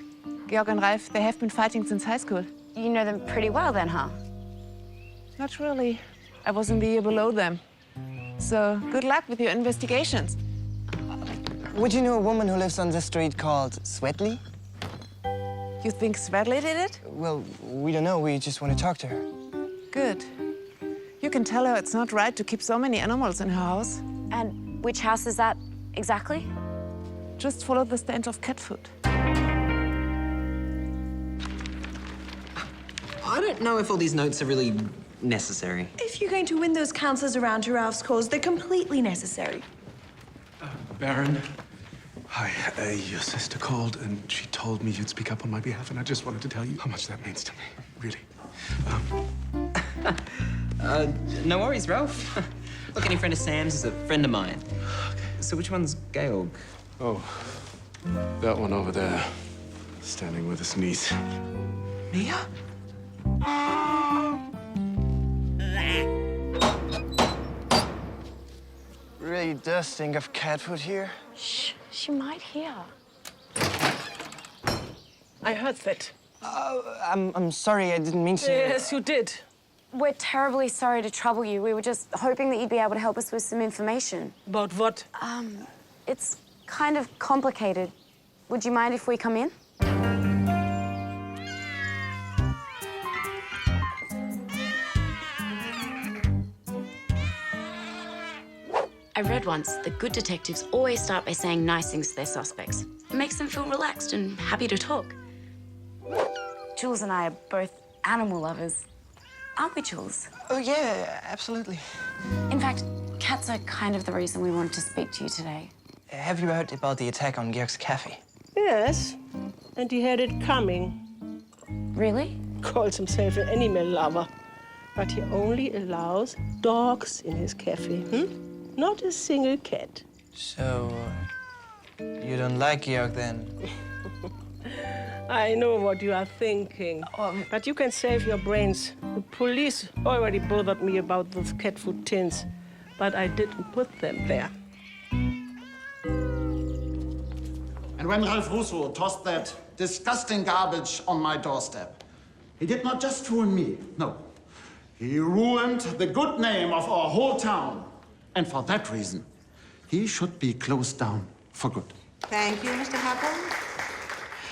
Georg and Ralph, they have been fighting since high school. You know them pretty well then, huh? Not really. I was in the year below them. So good luck with your investigations. Would you know a woman who lives on the street called Swetley? You think Swetley did it? Well, we don't know. We just want to talk to her. Good. You can tell her it's not right to keep so many animals in her house. And which house is that exactly? Just follow the stench of cat food. I don't know if all these notes are really necessary. If you're going to win those councillors around to Ralph's cause, they're completely necessary. Baron. Hi, your sister called and she told me you'd speak up on my behalf, and I just wanted to tell you how much that means to me, really. No worries, Ralph. Look, any friend of Sam's is a friend of mine. So which one's Georg? Oh, that one over there, standing with his niece. Mia? Really does stink of cat food here. Shh, she might hear. I heard that. I'm sorry, I didn't mean to. Yes, you did. We're terribly sorry to trouble you. We were just hoping that you'd be able to help us with some information. About what? It's kind of complicated. Would you mind if we come in? I read once that good detectives always start by saying nice things to their suspects. It makes them feel relaxed and happy to talk. Jules and I are both animal lovers. Aren't we, Jules? Oh, yeah, absolutely. In fact, cats are kind of the reason we wanted to speak to you today. have you heard about the attack on Georg's cafe? Yes, and he had it coming. Really? Calls himself an animal lover. But he only allows dogs in his cafe, Not a single cat. So, you don't like Georg then? I know what you are thinking. But you can save your brains. The police already bothered me about those cat food tins, but I didn't put them there. And when Ralph Russo tossed that disgusting garbage on my doorstep, he did not just ruin me, no. He ruined the good name of our whole town. And for that reason, he should be closed down for good. Thank you, Mr. Happel.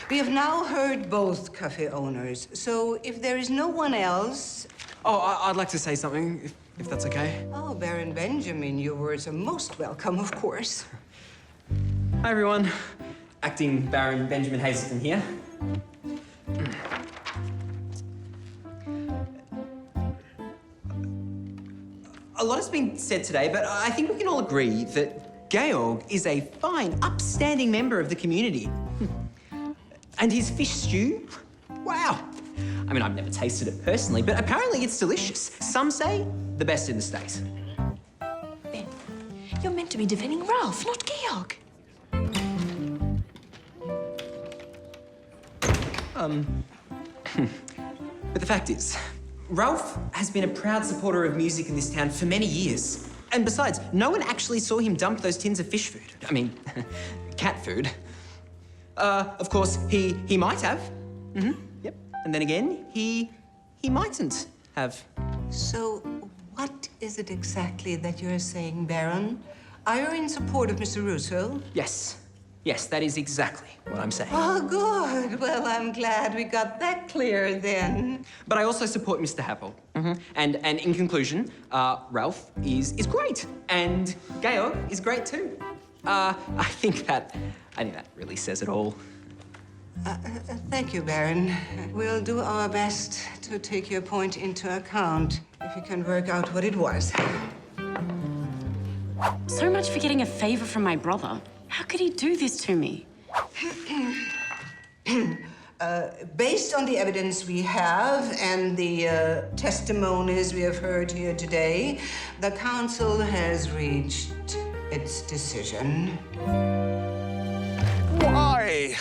We have now heard both cafe owners, so if there is no one else... Oh, I'd like to say something, if that's okay. Oh, Baron Benjamin, your words are most welcome, of course. Hi, everyone. Acting Baron Benjamin Hazelton here. A lot has been said today, but I think we can all agree that Georg is a fine, upstanding member of the community. And his fish stew, wow. I mean, I've never tasted it personally, but apparently it's delicious. Some say the best in the state. Ben, you're meant to be defending Ralph, not Georg. But the fact is, Ralph has been a proud supporter of music in this town for many years. And besides, no one actually saw him dump those tins of fish food. I mean, cat food. Of course, he might have. Yep. And then again, he mightn't have. So, what is it exactly that you're saying, Baron? Are you in support of Mr. Russo? Yes. Yes, that is exactly what I'm saying. Oh, good. Well, I'm glad we got that clear then. But I also support Mr. Happel. And in conclusion, Ralph is great. And Georg is great too. I think that really says it all. Thank you, Baron. We'll do our best to take your point into account, if you can work out what it was. So much for getting a favor from my brother. How could he do this to me? Based on the evidence we have and the testimonies we have heard here today, the council has reached its decision. Why?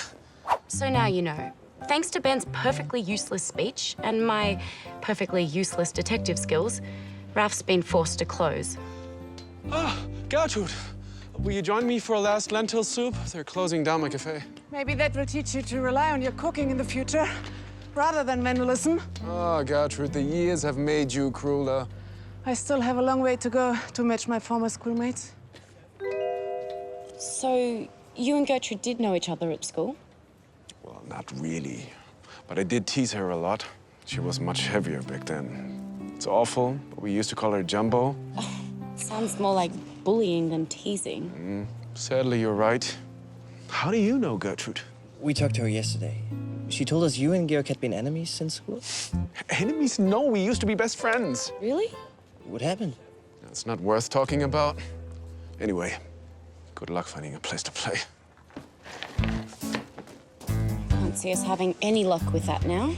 So now you know. Thanks to Ben's perfectly useless speech and my perfectly useless detective skills, Ralph's been forced to close. Ah, Gertrude. Will you join me for a last lentil soup? They're closing down my cafe. Maybe that will teach you to rely on your cooking in the future, rather than vandalism. Ah, Gertrude, the years have made you crueler. I still have a long way to go to match my former schoolmates. So, you and Gertrude did know each other at school? Well, not really. But I did tease her a lot. She was much heavier back then. It's awful, but we used to call her Jumbo. Oh, sounds more like bullying than teasing. Sadly, you're right. How do you know Gertrude? We talked to her yesterday. She told us you and Georg had been enemies since school. Enemies? No, we used to be best friends. Really? What happened? It's not worth talking about. Anyway, good luck finding a place to play. Can't see us having any luck with that now.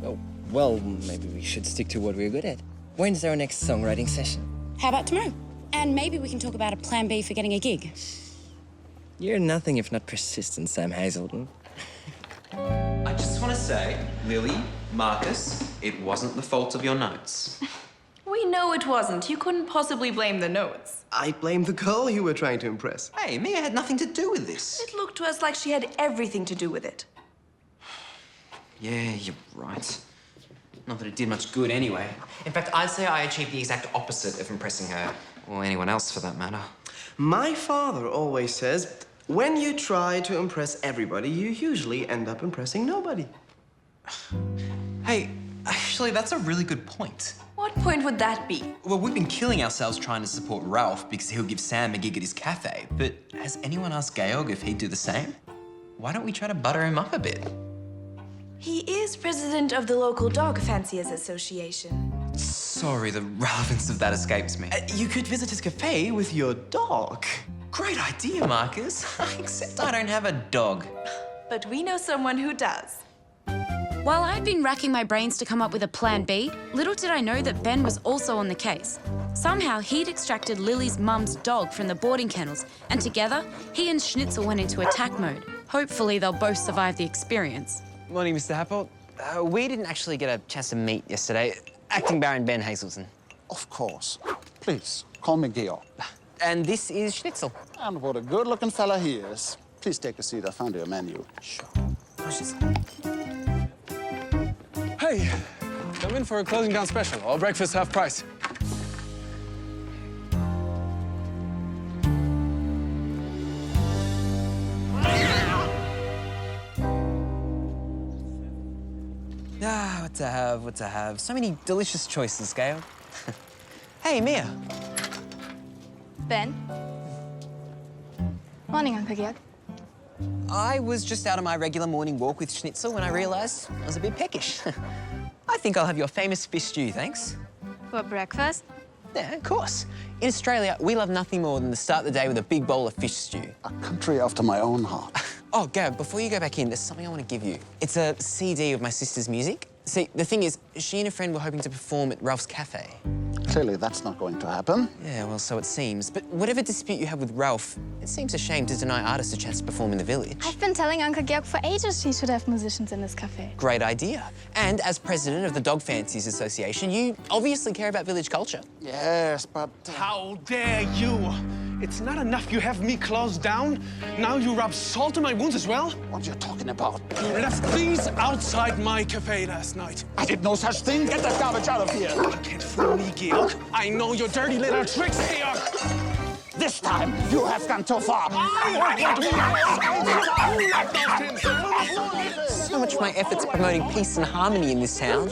Oh, well, maybe we should stick to what we're good at. When's our next songwriting session? How about tomorrow? And maybe we can talk about a plan B for getting a gig. You're nothing if not persistent, Sam Hazelton. I just want to say, Lily, Marcus, it wasn't the fault of your notes. We know it wasn't. You couldn't possibly blame the notes. I blame the girl you were trying to impress. Hey, Mia had nothing to do with this. It looked to us like she had everything to do with it. Yeah, you're right. Not that it did much good anyway. In fact, I'd say I achieved the exact opposite of impressing her, or anyone else for that matter. My father always says, when you try to impress everybody, you usually end up impressing nobody. Hey, actually, that's a really good point. What point would that be? Well, we've been killing ourselves trying to support Ralph because he'll give Sam a gig at his cafe. But has anyone asked Georg if he'd do the same? Why don't we try to butter him up a bit? He is president of the local dog fanciers association. Sorry, the relevance of that escapes me. You could visit his cafe with your dog. Great idea, Marcus. Except I don't have a dog. But we know someone who does. While I'd been racking my brains to come up with a plan B, little did I know that Ben was also on the case. Somehow, he'd extracted Lily's mum's dog from the boarding kennels, and together, he and Schnitzel went into attack mode. Hopefully, they'll both survive the experience. Morning, Mr. Happold. We didn't actually get a chance to meet yesterday. Acting Baron Ben Hazelton. Of course. Please, call me Georg. And this is Schnitzel. And what a good-looking fella he is. Please take a seat. I found you a menu. Sure. Hey, come in for a closing down special. All breakfast half price. Ah, what to have? So many delicious choices, Gail. Hey, Mia. Ben? Morning, Uncle Georg. I was just out on my regular morning walk with Schnitzel when I realised I was a bit peckish. I think I'll have your famous fish stew, thanks. For breakfast? Yeah, of course. In Australia, we love nothing more than to start the day with a big bowl of fish stew. A country after my own heart. Oh, Gab, before you go back in, there's something I want to give you. It's a CD of my sister's music. See, the thing is, she and a friend were hoping to perform at Ralph's Cafe. Clearly, that's not going to happen. Yeah, well, so it seems. But whatever dispute you have with Ralph, it seems a shame to deny artists a chance to perform in the village. I've been telling Uncle Georg for ages he should have musicians in this cafe. Great idea. And as president of the Dog Fanciers Association, you obviously care about village culture. Yes, but... How dare you! It's not enough you have me closed down. Now you rub salt in my wounds as well? What are you talking about? You left things outside my cafe last night. I did no such thing. Get that garbage out of here. You can't fool me, Georg. I know your dirty little tricks, Georg. This time, you have gone too far. So much for my efforts promoting peace and harmony in this town.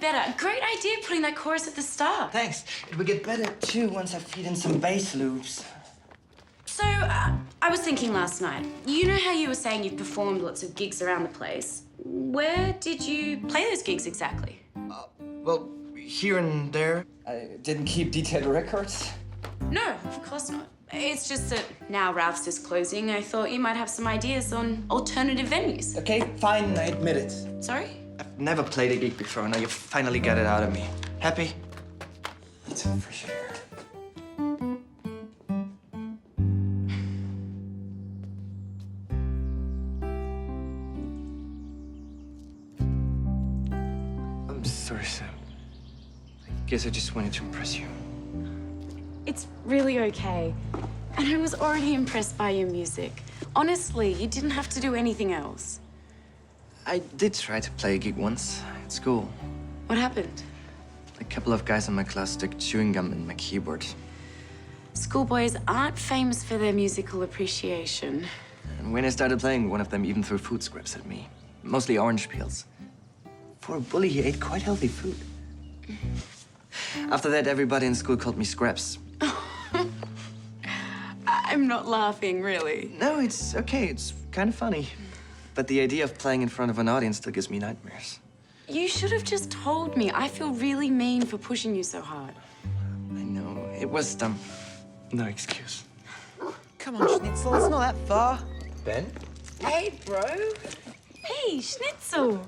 Better. Great idea putting that chorus at the start. Thanks. It will get better, too, once I feed in some bass loops. So, I was thinking last night, you know how you were saying you've performed lots of gigs around the place? Where did you play those gigs exactly? Well, here and there. I didn't keep detailed records. No, of course not. It's just that now Ralph's is closing, I thought you might have some ideas on alternative venues. Okay, fine, I admit it. Sorry? I've never played a gig before. Now you finally got it out of me. Happy? It's for sure. I'm sorry, Sam. I guess I just wanted to impress you. It's really okay. And I was already impressed by your music. Honestly, you didn't have to do anything else. I did try to play a gig once at school. What happened? A couple of guys in my class stuck chewing gum in my keyboard. Schoolboys aren't famous for their musical appreciation. And when I started playing, one of them even threw food scraps at me. Mostly orange peels. For a bully, he ate quite healthy food. After that, everybody in school called me Scraps. I'm not laughing, really. No, it's okay. It's kind of funny. But the idea of playing in front of an audience still gives me nightmares. You should have just told me. I feel really mean for pushing you so hard. I know. It was dumb. No excuse. Come on, Schnitzel. It's not that far. Ben? Hey, bro. Hey, Schnitzel.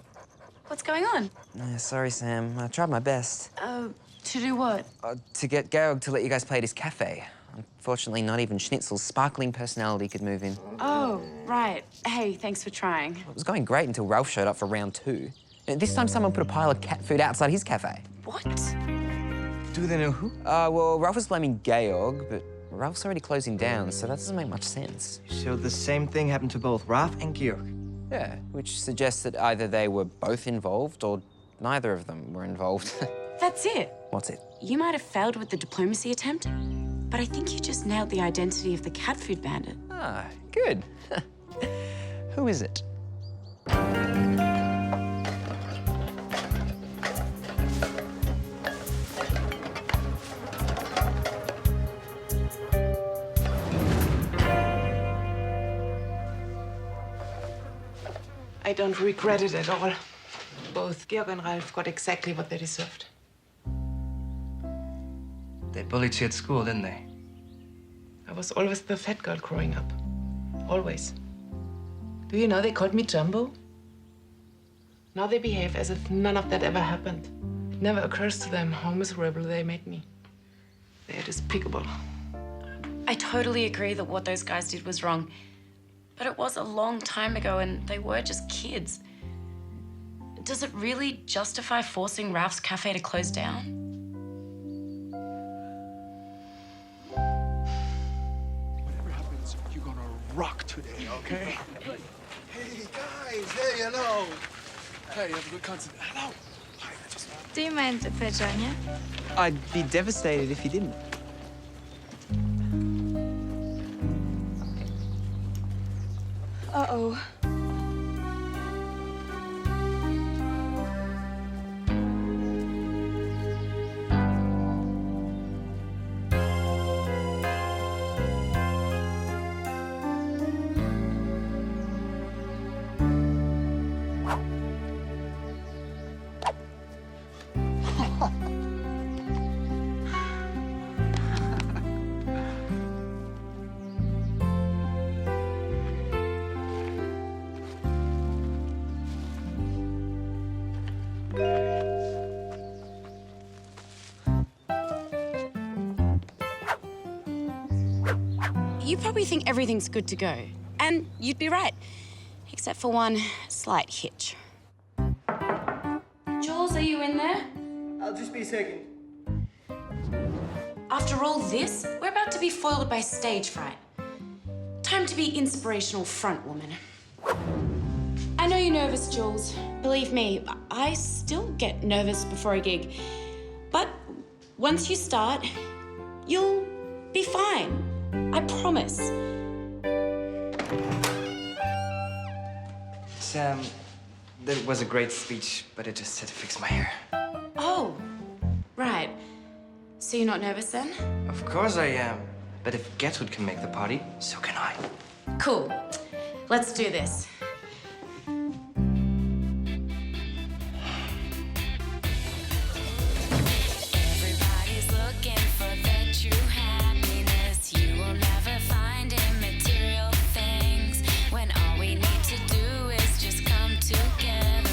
What's going on? Sorry, Sam. I tried my best. To do what? To get Georg to let you guys play at his cafe. Unfortunately, not even Schnitzel's sparkling personality could move in. Oh, right. Hey, thanks for trying. It was going great until Ralph showed up for round 2. This time, someone put a pile of cat food outside his cafe. What? Do they know who? Well, Ralph was blaming Georg, but Ralph's already closing down, so that doesn't make much sense. So the same thing happened to both Ralph and Georg? Yeah, which suggests that either they were both involved or neither of them were involved. That's it. What's it? You might have failed with the diplomacy attempt, but I think you just nailed the identity of the cat food bandit. Ah, good. Who is it? don't regret it at all. Both Georg and Ralph got exactly what they deserved. They bullied you at school, didn't they? I was always the fat girl growing up. Always. Do you know they called me Jumbo? Now they behave as if none of that ever happened. It never occurs to them how miserable they made me. They are despicable. I totally agree that what those guys did was wrong. But it was a long time ago and they were just kids. Does it really justify forcing Ralph's cafe to close down? Whatever happens, you're gonna rock today, okay? Hey, guys, hey, hello. Hey, have a good concert. Hello. Hi, Do you mind if I join you? I'd be devastated if you didn't. Uh-oh. You probably think everything's good to go. And you'd be right. Except for one slight hitch. Jules, are you in there? I'll just be a second. After all this, we're about to be foiled by stage fright. Time to be inspirational front woman. I know you're nervous, Jules. Believe me, I still get nervous before a gig. But once you start, you'll be fine. I promise. Sam, that was a great speech, but I just had to fix my hair. Oh, right. So you're not nervous then? Of course I am. But if Gertrude can make the party, so can I. Cool. Let's do this. Everybody's looking for their true happiness. You will never find in material things when all we need to do is just come together and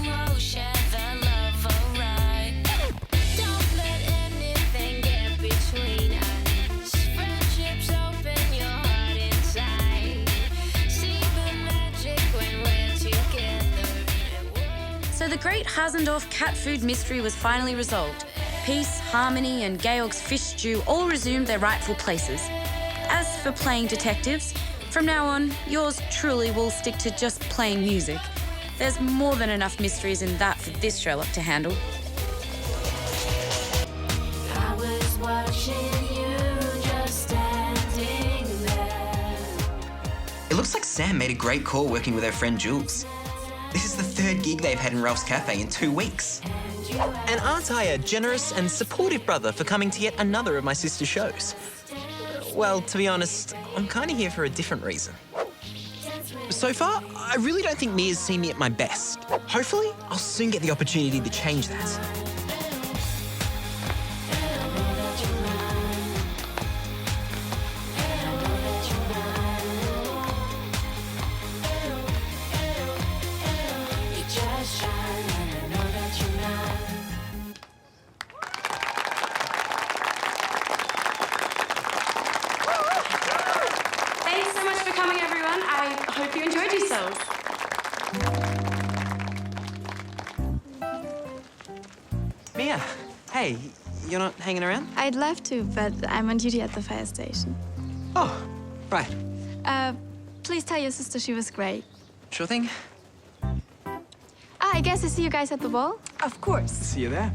whoa, share the love, alright. Don't let anything get between us. Friendships open your heart inside. See the magic when we're together. So the great Hasendorf cat food mystery was finally resolved. Peace, Harmony, and Georg's fish stew all resumed their rightful places. As for playing detectives, from now on, yours truly will stick to just playing music. There's more than enough mysteries in that for this Sherlock to handle. I was watching you just standing there. It looks like Sam made a great call working with her friend Jules. This is the third gig they've had in Ralph's Cafe in 2 weeks. And aren't I a generous and supportive brother for coming to yet another of my sister's shows? Well, to be honest, I'm kind of here for a different reason. So far, I really don't think Mia's seen me at my best. Hopefully, I'll soon get the opportunity to change that. You just shine and I know that you're not. Thanks so much for coming, everyone. I hope you enjoyed yourselves. Mia, hey, you're not hanging around? I'd love to, but I'm on duty at the fire station. Oh, right. Please tell your sister she was great. Sure thing. I guess I see you guys at the ball? Of course. See you there.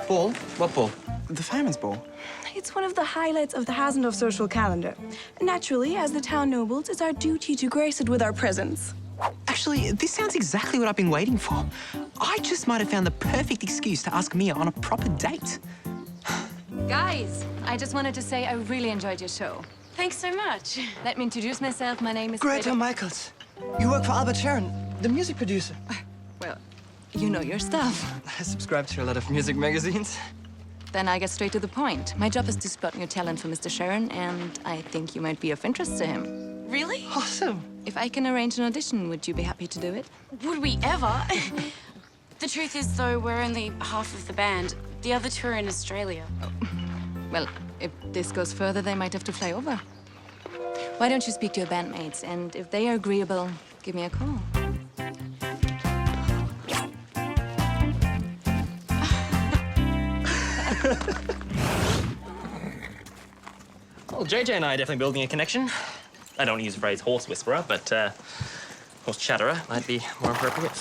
Ball? What ball? The firemen's ball. It's one of the highlights of the Hasendorf social calendar. Naturally, as the town nobles, it's our duty to grace it with our presence. Actually, this sounds exactly what I've been waiting for. I just might have found the perfect excuse to ask Mia on a proper date. Guys, I just wanted to say I really enjoyed your show. Thanks so much. Let me introduce myself. My name is Greta Michaels. You work for Albert Sharon, the music producer. Well, you know your stuff. I subscribe to a lot of music magazines. Then I get straight to the point. My job is to spot new talent for Mr. Sharon, and I think you might be of interest to him. Really? Awesome. If I can arrange an audition, would you be happy to do it? Would we ever? The truth is, though, we're only half of the band. The other two are in Australia. Well, if this goes further, they might have to fly over. Why don't you speak to your bandmates, and if they are agreeable, give me a call. Well, JJ and I are definitely building a connection. I don't use the phrase horse whisperer, but horse chatterer might be more appropriate.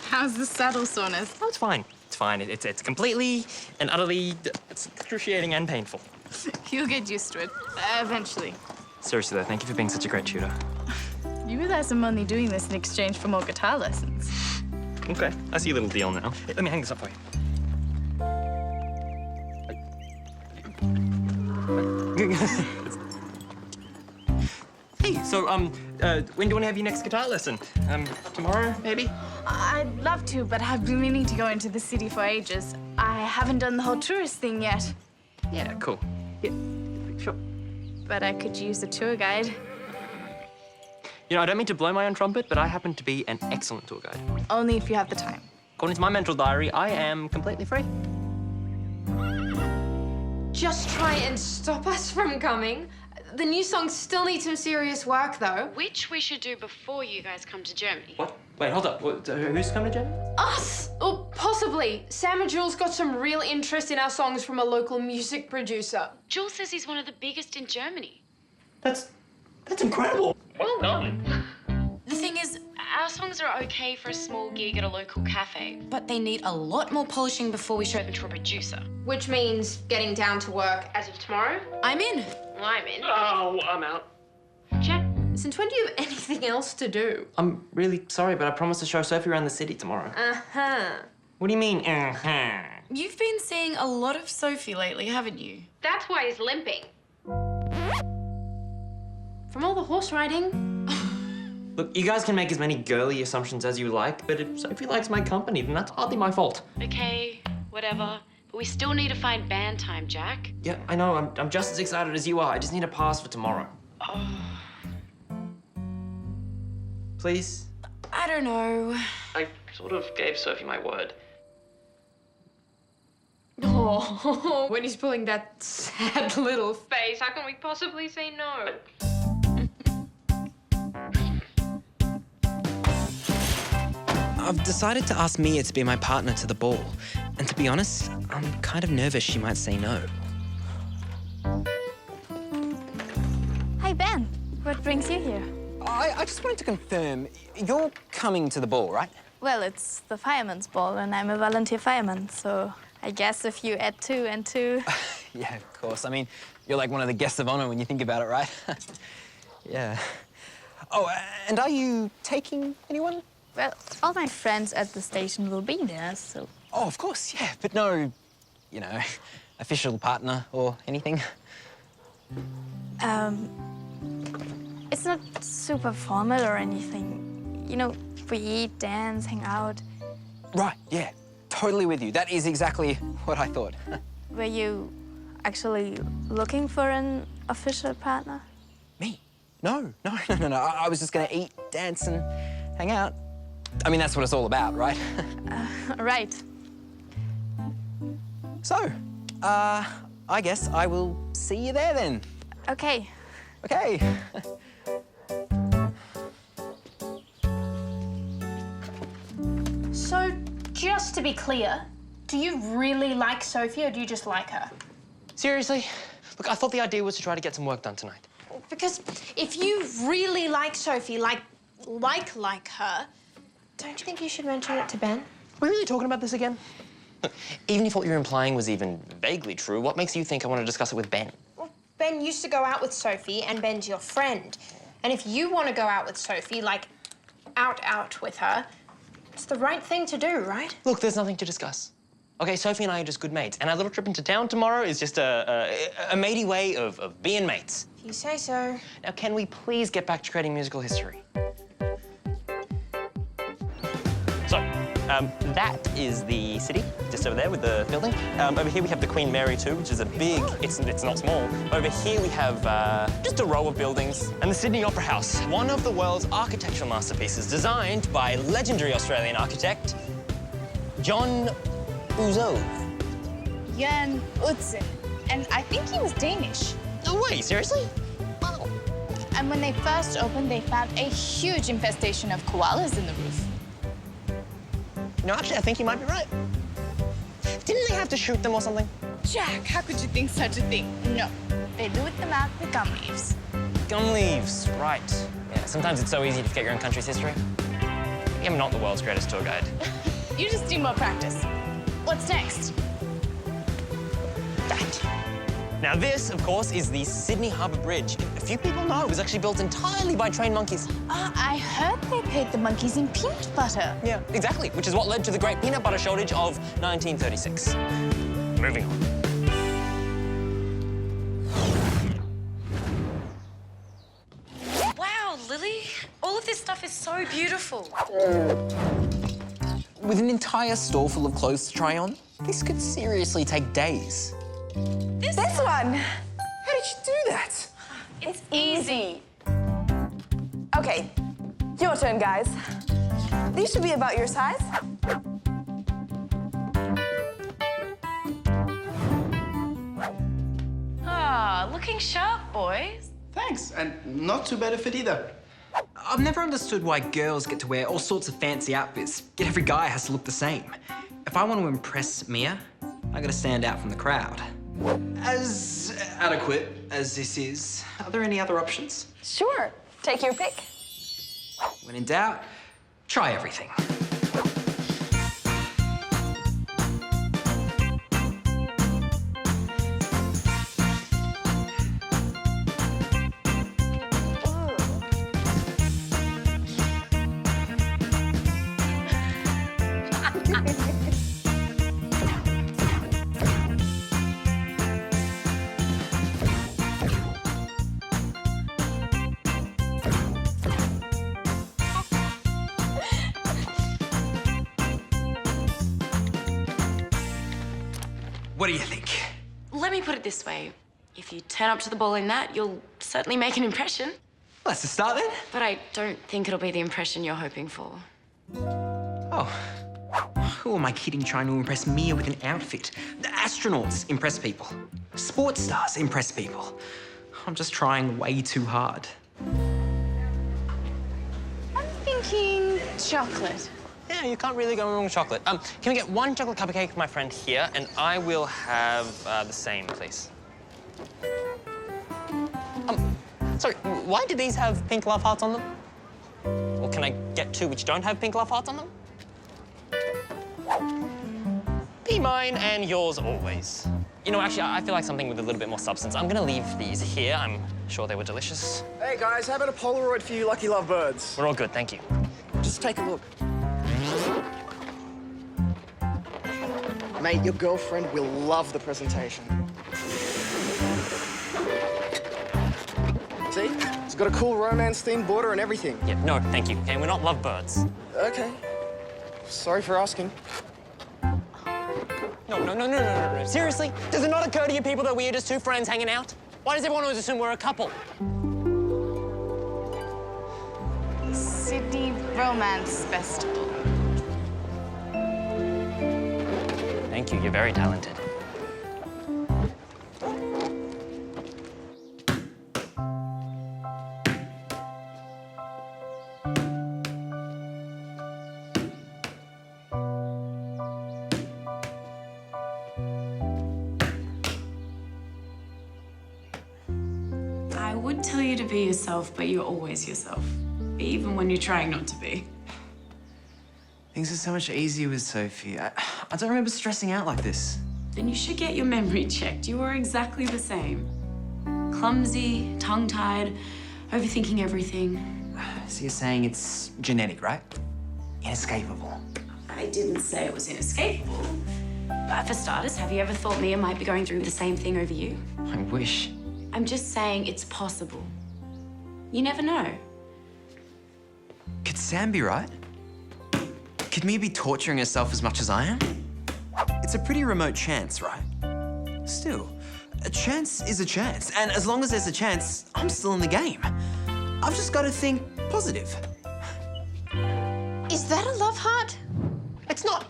How's the saddle soreness? Oh, it's fine. It's fine. It's completely and utterly excruciating and painful. You'll get used to it, eventually. Seriously, though, thank you for being such a great tutor. You realize I'm only doing this in exchange for more guitar lessons. Okay, I see a little deal now. Hey, let me hang this up for you. Hey, so, when do you want to have your next guitar lesson? Tomorrow, maybe? I'd love to, but I've been meaning to go into the city for ages. I haven't done the whole tourist thing yet. Yeah, cool. Yeah, sure. But I could use a tour guide. You know, I don't mean to blow my own trumpet, but I happen to be an excellent tour guide. Only if you have the time. According to my mental diary, I am completely free. Just try and stop us from coming. The new songs still need some serious work, though. Which we should do before you guys come to Germany. What? Wait, hold up. Who's coming to Germany? Us! Or possibly. Sam and Jules got some real interest in our songs from a local music producer. Jules says he's one of the biggest in Germany. That's incredible. Well done. The thing is, our songs are okay for a small gig at a local cafe, but they need a lot more polishing before we show them to a producer. Which means getting down to work as of tomorrow. I'm in. I'm in. Oh, I'm out. Jack, since when do you have anything else to do? I'm really sorry, but I promised to show Sophie around the city tomorrow. Uh-huh. What do you mean, uh-huh? You've been seeing a lot of Sophie lately, haven't you? That's why he's limping. From all the horse riding. Look, you guys can make as many girly assumptions as you like, but if Sophie likes my company, then that's hardly my fault. Okay, whatever. But we still need to find band time, Jack. Yeah, I know. I'm just as excited as you are. I just need a pass for tomorrow. Oh. Please? I don't know. I sort of gave Sophie my word. Oh, when he's pulling that sad little face, how can we possibly say no? I've decided to ask Mia to be my partner to the ball. And to be honest, I'm kind of nervous she might say no. Hi, Ben. What brings you here? I just wanted to confirm, you're coming to the ball, right? Well, it's the fireman's ball, and I'm a volunteer fireman, so I guess if you add 2 and 2... Yeah, of course. I mean, you're like one of the guests of honor when you think about it, right? Yeah. Oh, and are you taking anyone? Well, all my friends at the station will be there, so... Oh, of course, yeah, but no, you know, official partner or anything. It's not super formal or anything. You know, we eat, dance, hang out. Right, yeah, totally with you. That is exactly what I thought. Were you actually looking for an official partner? Me? No. I was just gonna eat, dance, and hang out. I mean, that's what it's all about, right? Right. So, I guess I will see you there then. Okay. Okay. So, just to be clear, do you really like Sophie or do you just like her? Seriously? Look, I thought the idea was to try to get some work done tonight. Because if you really like Sophie, like her, don't you think you should mention it to Ben? Are we really talking about this again? Look, even if what you're implying was even vaguely true, what makes you think I want to discuss it with Ben? Well, Ben used to go out with Sophie, and Ben's your friend. And if you want to go out with Sophie, like out with her, it's the right thing to do, right? Look, there's nothing to discuss. Okay, Sophie and I are just good mates, and our little trip into town tomorrow is just a matey way of being mates. If you say so. Now, can we please get back to creating musical history? So, that is the city, just over there with the building. Over here we have the Queen Mary too, which is a big, it's not small. Over here we have just a row of buildings. And the Sydney Opera House, one of the world's architectural masterpieces, designed by legendary Australian architect, John Uzo. Jan Utzen. And I think he was Danish. No way, seriously? Wow. And when they first opened, they found a huge infestation of koalas in the roof. No, actually, I think you might be right. Didn't they have to shoot them or something? Jack, how could you think such a thing? No, they looted them out with gum leaves. Gum leaves, right. Yeah, sometimes it's so easy to forget your own country's history. I'm not the world's greatest tour guide. You just need more practice. What's next? That. Now this, of course, is the Sydney Harbour Bridge. A few people know it was actually built entirely by trained monkeys. I heard they paid the monkeys in peanut butter. Yeah, exactly, which is what led to the great peanut butter shortage of 1936. Moving on. Wow, Lily, all of this stuff is so beautiful. With an entire store full of clothes to try on, this could seriously take days. This one. How did you do that? It's easy. Okay, your turn, guys. These should be about your size. Ah, looking sharp, boys. Thanks, and not too bad a fit either. I've never understood why girls get to wear all sorts of fancy outfits, yet every guy has to look the same. If I want to impress Mia, I gotta stand out from the crowd. As adequate as this is, are there any other options? Sure, take your pick. When in doubt, try everything. What do you think? Let me put it this way. If you turn up to the ball in that, you'll certainly make an impression. Well, that's a start then. But I don't think it'll be the impression you're hoping for. Oh. Who am I kidding trying to impress Mia with an outfit? The astronauts impress people. Sports stars impress people. I'm just trying way too hard. I'm thinking chocolate. Yeah, you can't really go wrong with chocolate. Can we get one chocolate cupcake for my friend here, and I will have the same, please. Sorry, why do these have pink love hearts on them? Or can I get two which don't have pink love hearts on them? Be mine and yours always. You know, actually, I feel like something with a little bit more substance. I'm gonna leave these here. I'm sure they were delicious. Hey, guys, how about a Polaroid for you lucky lovebirds? We're all good, thank you. Just take a look. Mate, your girlfriend will love the presentation. See? It's got a cool romance-themed border and everything. Yeah, no, thank you. Okay, we're not lovebirds. Okay. Sorry for asking. No. Seriously? Does it not occur to you people that we're just two friends hanging out? Why does everyone always assume we're a couple? Sydney Romance Festival. Thank you, you're very talented. I would tell you to be yourself, but you're always yourself, even when you're trying not to be. Things are so much easier with Sophie. I don't remember stressing out like this. Then you should get your memory checked. You were exactly the same. Clumsy, tongue-tied, overthinking everything. So you're saying it's genetic, right? Inescapable. I didn't say it was inescapable. For starters, have you ever thought Mia might be going through the same thing over you? I wish. I'm just saying it's possible. You never know. Could Sam be right? Could Mia be torturing herself as much as I am? It's a pretty remote chance, right? Still, a chance is a chance. And as long as there's a chance, I'm still in the game. I've just got to think positive. Is that a love heart? It's not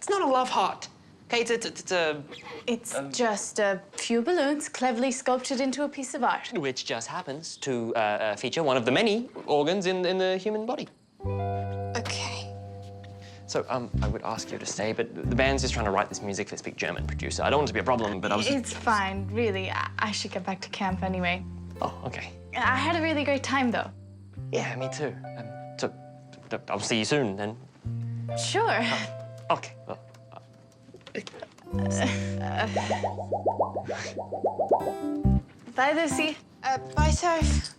a love heart. Okay, it's a... It's just a few balloons cleverly sculptured into a piece of art. Which just happens to feature one of the many organs in the human body. Okay. So, I would ask you to stay, but the band's just trying to write this music for this big German producer. I don't want it to be a problem, but I was... It's fine, really. I should get back to camp anyway. Oh, okay. I had a really great time, though. Yeah, me too. So, I'll see you soon, then. Sure. Okay, well... Bye, Lucy. Bye, Soph.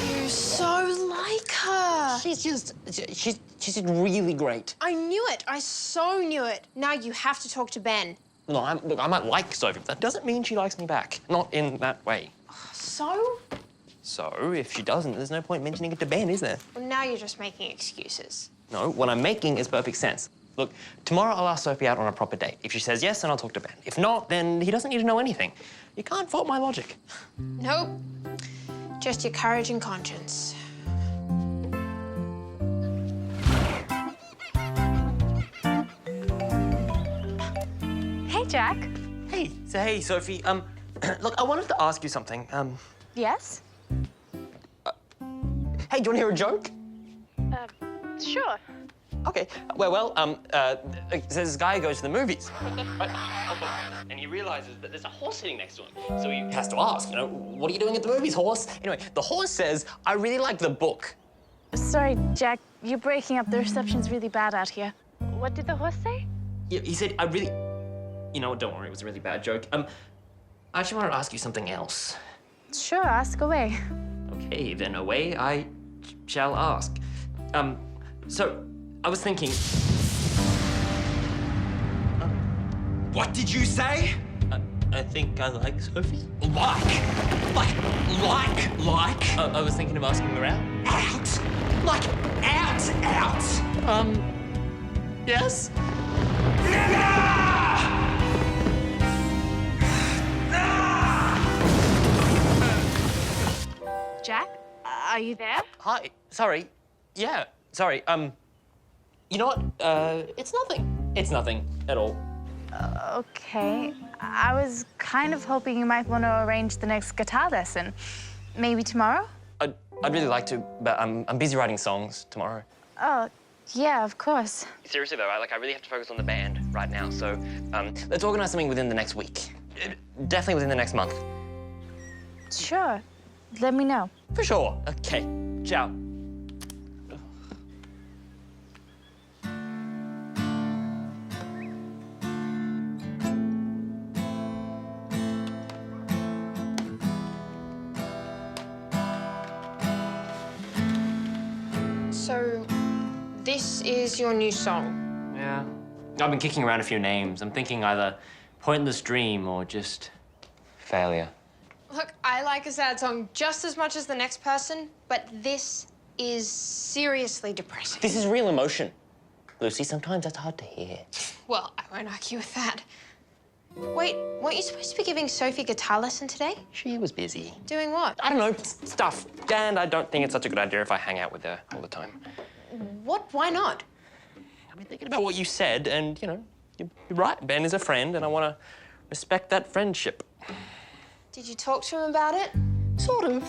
You're so like her. She's really great. I knew it. I so knew it. Now you have to talk to Ben. No, look, I might like Sophie, but that doesn't mean she likes me back. Not in that way. So? So, if she doesn't, there's no point mentioning it to Ben, is there? Well, now you're just making excuses. No, what I'm making is perfect sense. Look, tomorrow I'll ask Sophie out on a proper date. If she says yes, then I'll talk to Ben. If not, then he doesn't need to know anything. You can't fault my logic. Nope. Just your courage and conscience. Hey, Jack. Hey, Sophie. Look, I wanted to ask you something. Yes? Hey, do you want to hear a joke? Sure. Okay. Well, this guy goes to the movies, and he realizes that there's a horse sitting next to him. So he has to ask, you know, what are you doing at the movies, horse? Anyway, the horse says, I really like the book. Sorry, Jack. You're breaking up. The reception's really bad out here. What did the horse say? Yeah, he said, I really... You know what, don't worry, it was a really bad joke. I actually wanted to ask you something else. Sure, ask away. Okay, then away I shall ask. So, I was thinking... What did you say? I think I like Sophie. Like? I was thinking of asking her out. Out? Like, out? Yes? Jack, are you there? Hi, sorry. Yeah, sorry. You know what? It's nothing. It's nothing at all. Okay. I was kind of hoping you might want to arrange the next guitar lesson. Maybe tomorrow? I'd really like to, but I'm busy writing songs tomorrow. Oh, yeah, of course. Seriously though, I really have to focus on the band right now, so let's organize something within the next week. Definitely within the next month. Sure. Let me know. For sure. Okay. Ciao. So, this is your new song? Yeah. I've been kicking around a few names. I'm thinking either Pointless Dream or just Failure. Look, I like a sad song just as much as the next person, but this is seriously depressing. This is real emotion. Lucy, sometimes that's hard to hear. Well, I won't argue with that. Wait, weren't you supposed to be giving Sophie a guitar lesson today? She was busy. Doing what? I don't know, stuff. And I don't think it's such a good idea if I hang out with her all the time. What? Why not? I've been thinking about what you said, and, you know, you're right. Ben is a friend, and I want to respect that friendship. Did you talk to him about it? Sort of.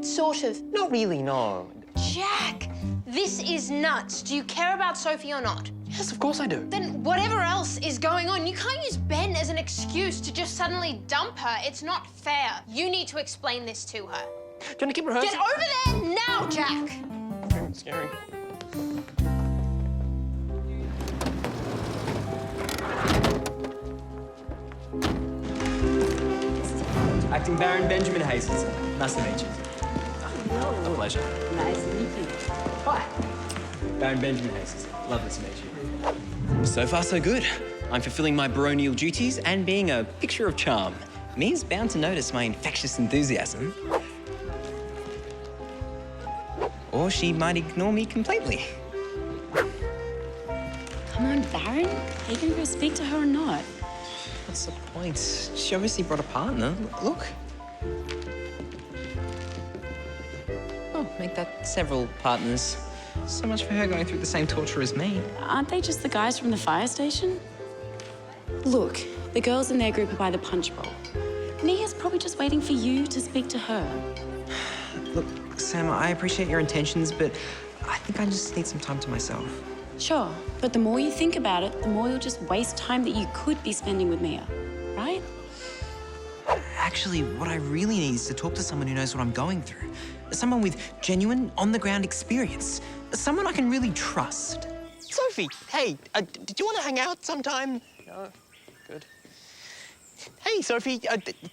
Sort of? Not really, no. Jack, this is nuts. Do you care about Sophie or not? Yes, of course I do. Then whatever else is going on, you can't use Ben as an excuse to just suddenly dump her. It's not fair. You need to explain this to her. Do you want to keep rehearsing? Get over there now, Jack! Scary. Acting Baron Benjamin Hastings. Nice to meet you. Hello. A pleasure. Nice to meet you. Hi. Baron Benjamin Hayes. Lovely to meet you. So far, so good. I'm fulfilling my baronial duties and being a picture of charm. Mia's bound to notice my infectious enthusiasm. Or she might ignore me completely. Come on, Baron. Are you gonna go speak to her or not? What's the point? She obviously brought a partner. Look. Oh, make that several partners. So much for her going through the same torture as me. Aren't they just the guys from the fire station? Look, the girls in their group are by the punch bowl. Mia's probably just waiting for you to speak to her. Look, Sam, I appreciate your intentions, but I think I just need some time to myself. Sure, but the more you think about it, the more you'll just waste time that you could be spending with Mia, right? Actually, what I really need is to talk to someone who knows what I'm going through. Someone with genuine, on-the-ground experience. Someone I can really trust. Sophie, hey, did you want to hang out sometime? No? Good. Hey, Sophie,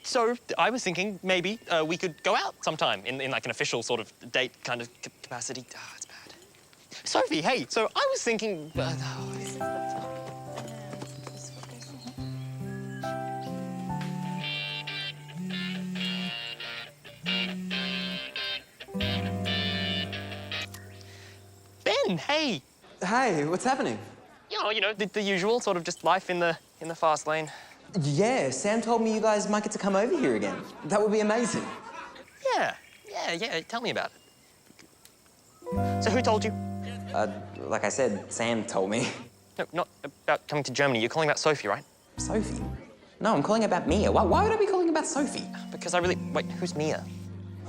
so I was thinking maybe we could go out sometime in like an official sort of date kind of capacity. Ah, it's bad. Sophie, hey, so I was thinking... Ben, hey! Hey, what's happening? You know, the usual sort of just life in the fast lane. Yeah, Sam told me you guys might get to come over here again. That would be amazing. Yeah. Tell me about it. So who told you? Like I said, Sam told me. No, not about coming to Germany. You're calling about Sophie, right? Sophie? No, I'm calling about Mia. Why would I be calling about Sophie? Because I really... Wait, who's Mia?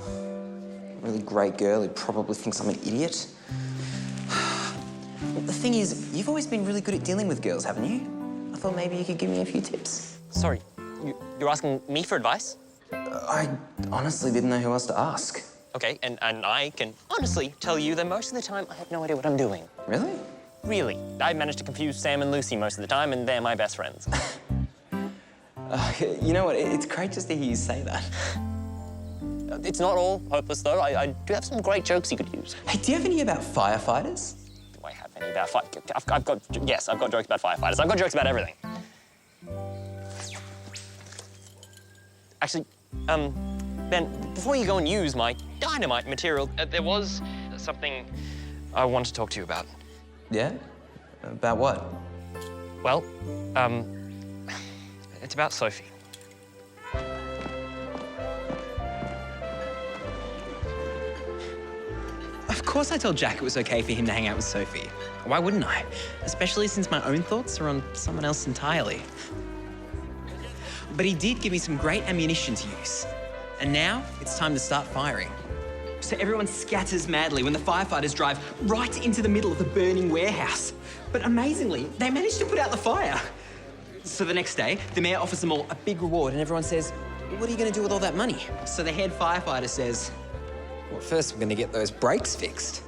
A really great girl who probably thinks I'm an idiot. The thing is, you've always been really good at dealing with girls, haven't you? I thought maybe you could give me a few tips. Sorry, you're asking me for advice? I honestly didn't know who else to ask. Okay, and I can honestly tell you that most of the time I have no idea what I'm doing. Really? Really. I manage to confuse Sam and Lucy most of the time, and they're my best friends. You know what? It's great just to hear you say that. It's not all hopeless, though. I do have some great jokes you could use. Hey, do you have any about firefighters? Do I have any about I've got jokes about firefighters. I've got jokes about everything. Actually, Ben, before you go and use my dynamite material, there was something I want to talk to you about. Yeah? About what? Well, it's about Sophie. Of course I told Jack it was okay for him to hang out with Sophie. Why wouldn't I? Especially since my own thoughts are on someone else entirely. But he did give me some great ammunition to use. And now it's time to start firing. So everyone scatters madly when the firefighters drive right into the middle of the burning warehouse. But amazingly, they managed to put out the fire. So the next day, the mayor offers them all a big reward and everyone says, "What are you going to do with all that money?" So the head firefighter says, "Well, first we're going to get those brakes fixed."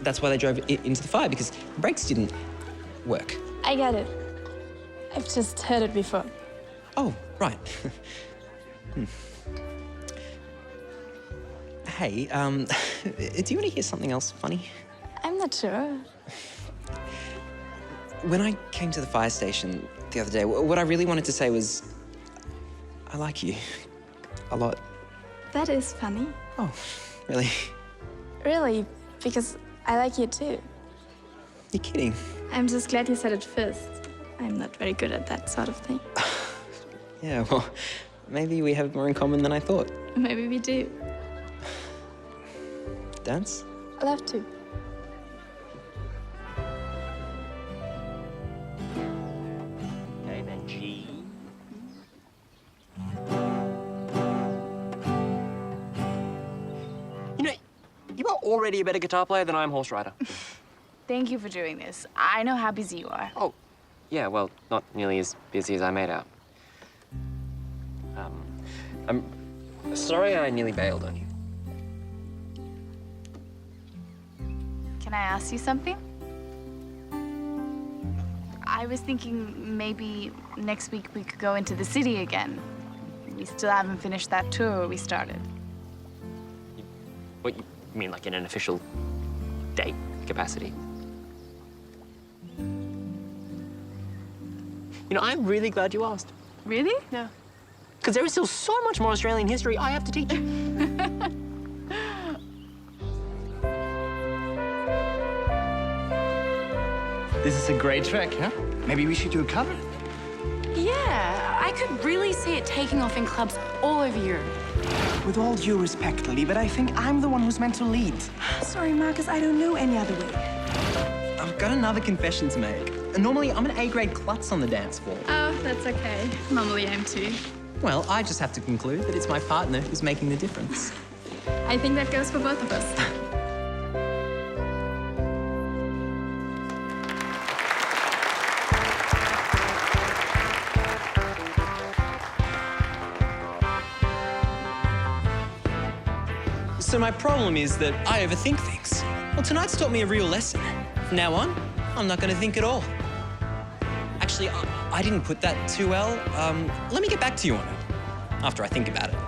That's why they drove into the fire, because the brakes didn't work. I get it. I've just heard it before. Oh, right. Hey, do you want to hear something else funny? I'm not sure. When I came to the fire station the other day, what I really wanted to say was, I like you a lot. That is funny. Oh, really? Really, because I like you too. You're kidding. I'm just glad you said it first. I'm not very good at that sort of thing. Yeah, well, maybe we have more in common than I thought. Maybe we do. Dance? I love to. Okay, then G. You know, you are already a better guitar player than I am horse rider. Thank you for doing this. I know how busy you are. Oh, yeah, well, not nearly as busy as I made out. I'm sorry I nearly bailed on you. Can I ask you something? I was thinking maybe next week we could go into the city again. We still haven't finished that tour we started. What, you mean like in an official date capacity? You know, I'm really glad you asked. Really? Yeah. Because there is still so much more Australian history I have to teach you. This is a great track, huh? Maybe we should do a cover. Yeah, I could really see it taking off in clubs all over Europe. With all due respect, Lily, but I think I'm the one who's meant to lead. Sorry, Marcus, I don't know any other way. I've got another confession to make. Normally, I'm an A-grade klutz on the dance floor. Oh, that's okay. Normally I'm too. Well, I just have to conclude that it's my partner who's making the difference. I think that goes for both of us. So my problem is that I overthink things. Well, tonight's taught me a real lesson. From now on, I'm not going to think at all. Actually, I didn't put that too well. Let me get back to you on it after I think about it.